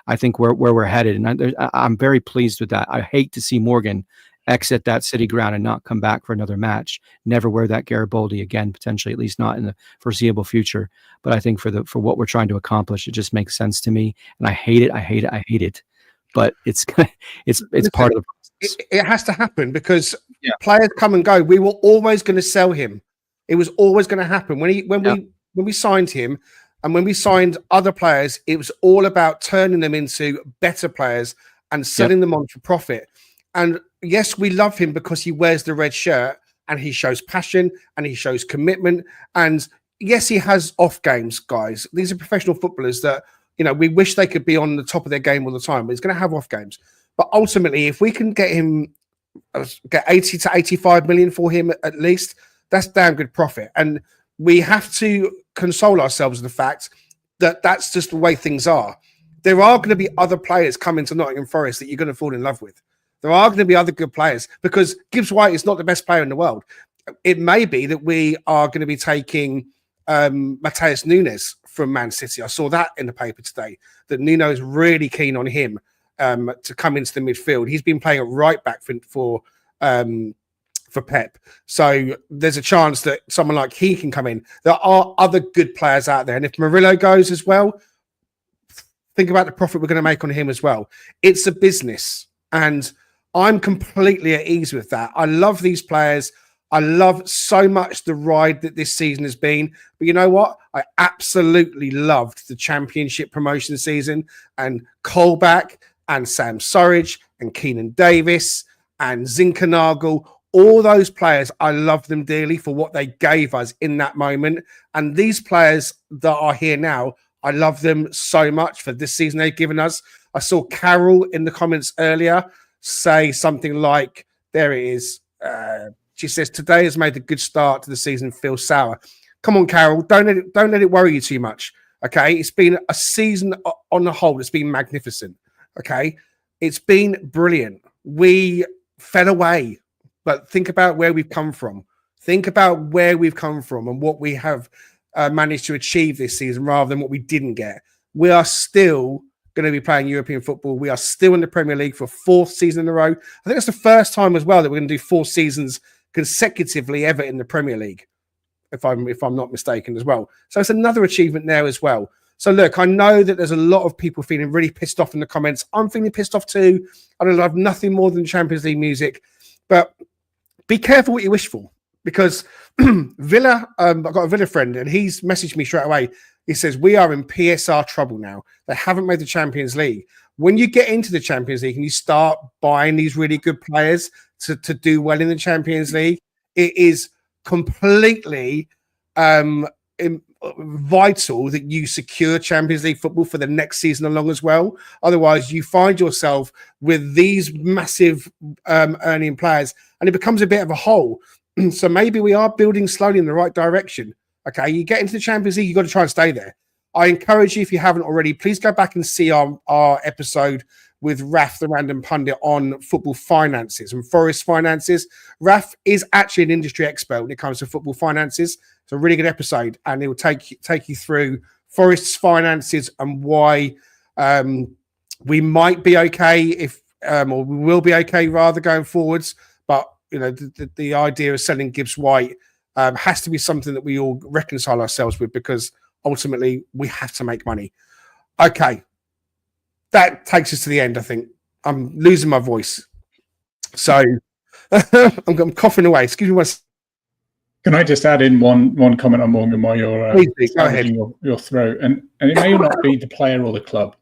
I think where we're headed. And I'm very pleased with that. I hate to see Morgan exit that City ground and not come back for another match. Never wear that Garibaldi again, potentially, at least not in the foreseeable future. But I think for what we're trying to accomplish, it just makes sense to me. And I hate it. But it's part of the process. It has to happen, because players come and go. We were always going to sell him. It was always going to happen when we signed him. And when we signed other players, it was all about turning them into better players and selling them on for profit. And yes, we love him because he wears the red shirt and he shows passion and he shows commitment. And yes, he has off games, guys. These are professional footballers that, we wish they could be on the top of their game all the time, but he's going to have off games. But ultimately, if we can get 80 to 85 million for him at least, that's damn good profit. And we have to console ourselves with the fact that that's just the way things are. There are going to be other players coming to Nottingham Forest that you're going to fall in love with. There are going to be other good players, because Gibbs White is not the best player in the world. It may be that we are going to be taking Matheus Nunes from Man City. I saw that in the paper today, that Nuno is really keen on him to come into the midfield. He's been playing at right back for Pep. So there's a chance that someone like he can come in. There are other good players out there. And if Murillo goes as well, think about the profit we're going to make on him as well. It's a business, and I'm completely at ease with that. I love these players. I love so much the ride that this season has been. But you know what? I absolutely loved the Championship promotion season, and Colback and Sam Surridge and Keenan Davis and Zinkernagel. All those players, I love them dearly for what they gave us in that moment. And these players that are here now, I love them so much for this season they've given us. I saw Carol in the comments earlier say something like, there it is. She says, today has made a good start to the season feel sour. Come on, Carol, don't let it worry you too much. Okay, it's been a season on the whole that's been magnificent. Okay, it's been brilliant. We fell away, but think about where we've come from. Think about where we've come from and what we have managed to achieve this season rather than what we didn't get. We are still going to be playing European football. We are still in the Premier League for 4th season in a row. I think that's the first time as well that we're going to do 4 seasons consecutively ever in the Premier League, if I'm not mistaken as well. So it's another achievement there as well. So look, I know that there's a lot of people feeling really pissed off in the comments. I'm feeling pissed off too. I don't love nothing more than Champions League music, but be careful what you wish for, because Villa, I've got a Villa friend and he's messaged me straight away. He says, we are in PSR trouble now. They haven't made the Champions League. When you get into the Champions League and you start buying these really good players to do well in the Champions League, it is completely vital that you secure Champions League football for the next season along as well. Otherwise, you find yourself with these massive earning players and it becomes a bit of a hole. So maybe we are building slowly in the right direction. Okay, you get into the Champions League, you've got to try and stay there. I encourage you, if you haven't already, please go back and see our episode with Raf, the random pundit, on football finances and Forest finances. Raf is actually an industry expert when it comes to football finances. It's a really good episode, and it will take you through Forest's finances and why we might be okay or we will be okay rather going forwards. But you know, the idea of selling Gibbs White has to be something that we all reconcile ourselves with, because ultimately we have to make money. Okay, that takes us to the end. I think I'm losing my voice, so I'm coughing away. Excuse me. Can I just add in one comment on Morgan while you're your throat? And it may not be the player or the club.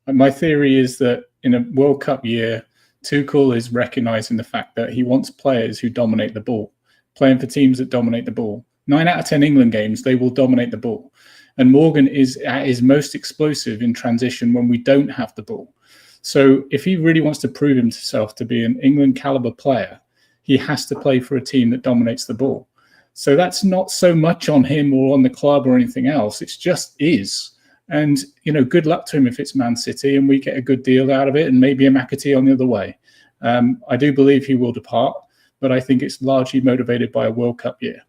And my theory is that in a World Cup year, Tuchel is recognising the fact that he wants players who dominate the ball, playing for teams that dominate the ball. 9 out of 10 England games, they will dominate the ball. And Morgan is at his most explosive in transition when we don't have the ball. So if he really wants to prove himself to be an England caliber player, he has to play for a team that dominates the ball. So that's not so much on him or on the club or anything else. It's just is. And, you know, good luck to him if it's Man City and we get a good deal out of it and maybe a McAtee on the other way. I do believe he will depart, but I think it's largely motivated by a World Cup year.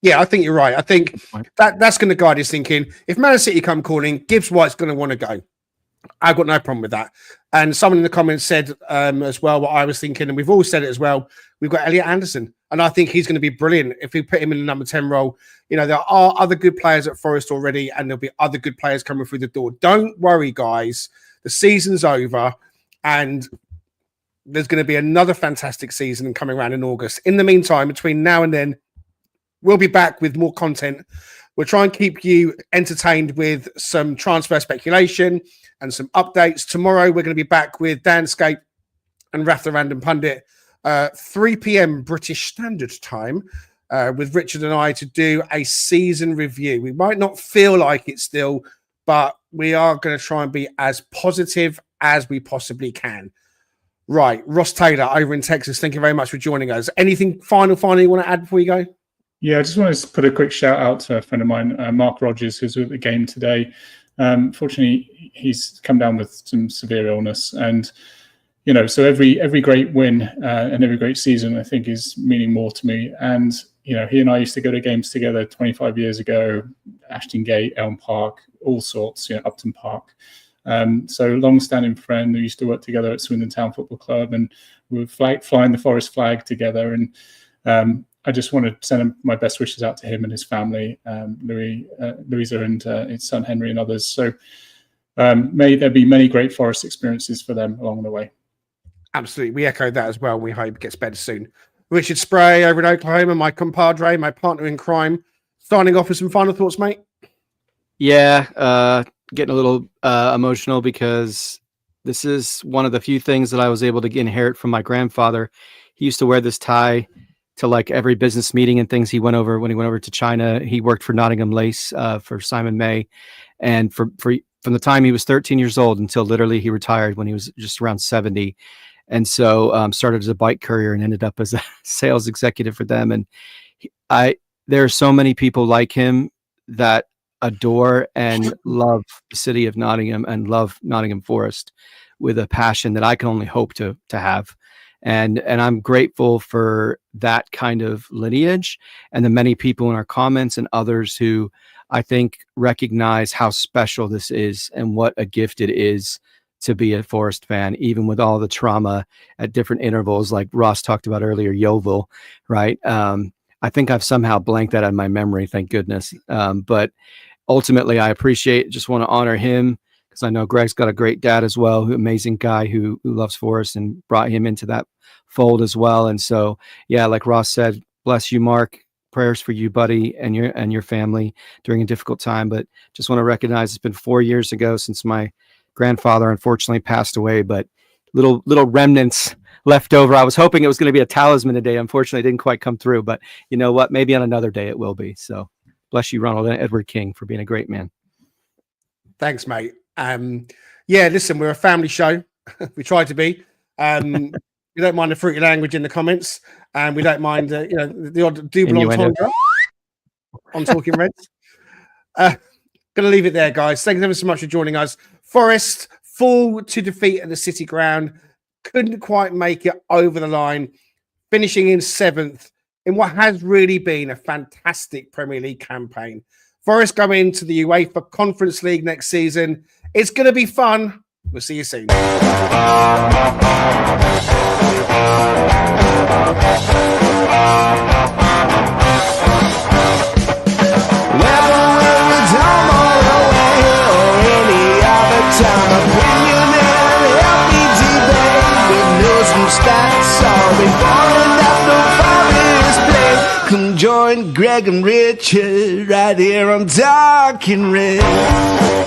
Yeah, I think you're right. I think that's going to guide his thinking. If Man City come calling, Gibbs White's going to want to go. I've got no problem with that. And someone in the comments said as well what I was thinking, and we've all said it as well. We've got Elliot Anderson, and I think he's going to be brilliant if we put him in the number 10 role. You know, there are other good players at Forest already, and there'll be other good players coming through the door. Don't worry, guys. The season's over, and there's going to be another fantastic season coming around in August. In the meantime, between now and then, we'll be back with more content. We'll try and keep you entertained with some transfer speculation and some updates. Tomorrow, we're going to be back with Dan Scape and Raf the Random Pundit, 3 p.m. British Standard Time, with Richard and I to do a season review. We might not feel like it still, but we are going to try and be as positive as we possibly can. Right, Ross Taylor over in Texas, thank you very much for joining us. Anything final you want to add before you go? Yeah, I just want to put a quick shout out to a friend of mine, Mark Rogers, who's at the game today. Fortunately, he's come down with some severe illness, and you know, so every great win and every great season, I think, is meaning more to me. And you know, he and I used to go to games together 25 years ago, Ashton Gate, Elm Park, all sorts, you know, Upton Park. So long-standing friend who used to work together at Swindon Town Football Club, and we were flying the Forest flag together. And I just want to send my best wishes out to him and his family, Louisa and his son Henry and others. So may there be many great Forest experiences for them along the way. Absolutely. We echo that as well. We hope it gets better soon. Richard Spray over in Oklahoma, my compadre, my partner in crime. Signing off with some final thoughts, mate. Yeah, getting a little emotional because this is one of the few things that I was able to inherit from my grandfather. He used to wear this tie to like every business meeting and things he went over when he went over to China. He worked for Nottingham Lace for Simon May. And from the time he was 13 years old until literally he retired when he was just around 70. And so started as a bike courier and ended up as a sales executive for them. And there are so many people like him that adore and love the city of Nottingham and love Nottingham Forest with a passion that I can only hope to have. And I'm grateful for that kind of lineage and the many people in our comments and others who I think recognize how special this is and what a gift it is to be a Forest fan, even with all the trauma at different intervals, like Ross talked about earlier, Yeovil, right? I think I've somehow blanked that out of my memory, thank goodness. But ultimately, I just want to honor him, because I know Greg's got a great dad as well, amazing guy who loves Forest and brought him into that fold as well. And so, yeah, like Ross said, bless you, Mark. Prayers for you, buddy, and your family during a difficult time. But just want to recognize it's been 4 years ago since my grandfather unfortunately passed away, but little remnants left over. I was hoping it was going to be a talisman today. Unfortunately, it didn't quite come through, but you know what? Maybe on another day it will be. So bless you, Ronald and Edward King, for being a great man. Thanks, mate. Yeah, listen, we're a family show. We try to be. We don't mind the fruity language in the comments, and we don't mind the odd double entendre on Talking Reds. Gonna leave it there, guys. Thanks ever so much for joining us. Forest fall to defeat at the City Ground, couldn't quite make it over the line, finishing in 7th in what has really been a fantastic Premier League campaign. Forest go into the UEFA Conference League next season. It's going to be fun. We'll see you soon. Come join Greg and Richard right here on Talking Red.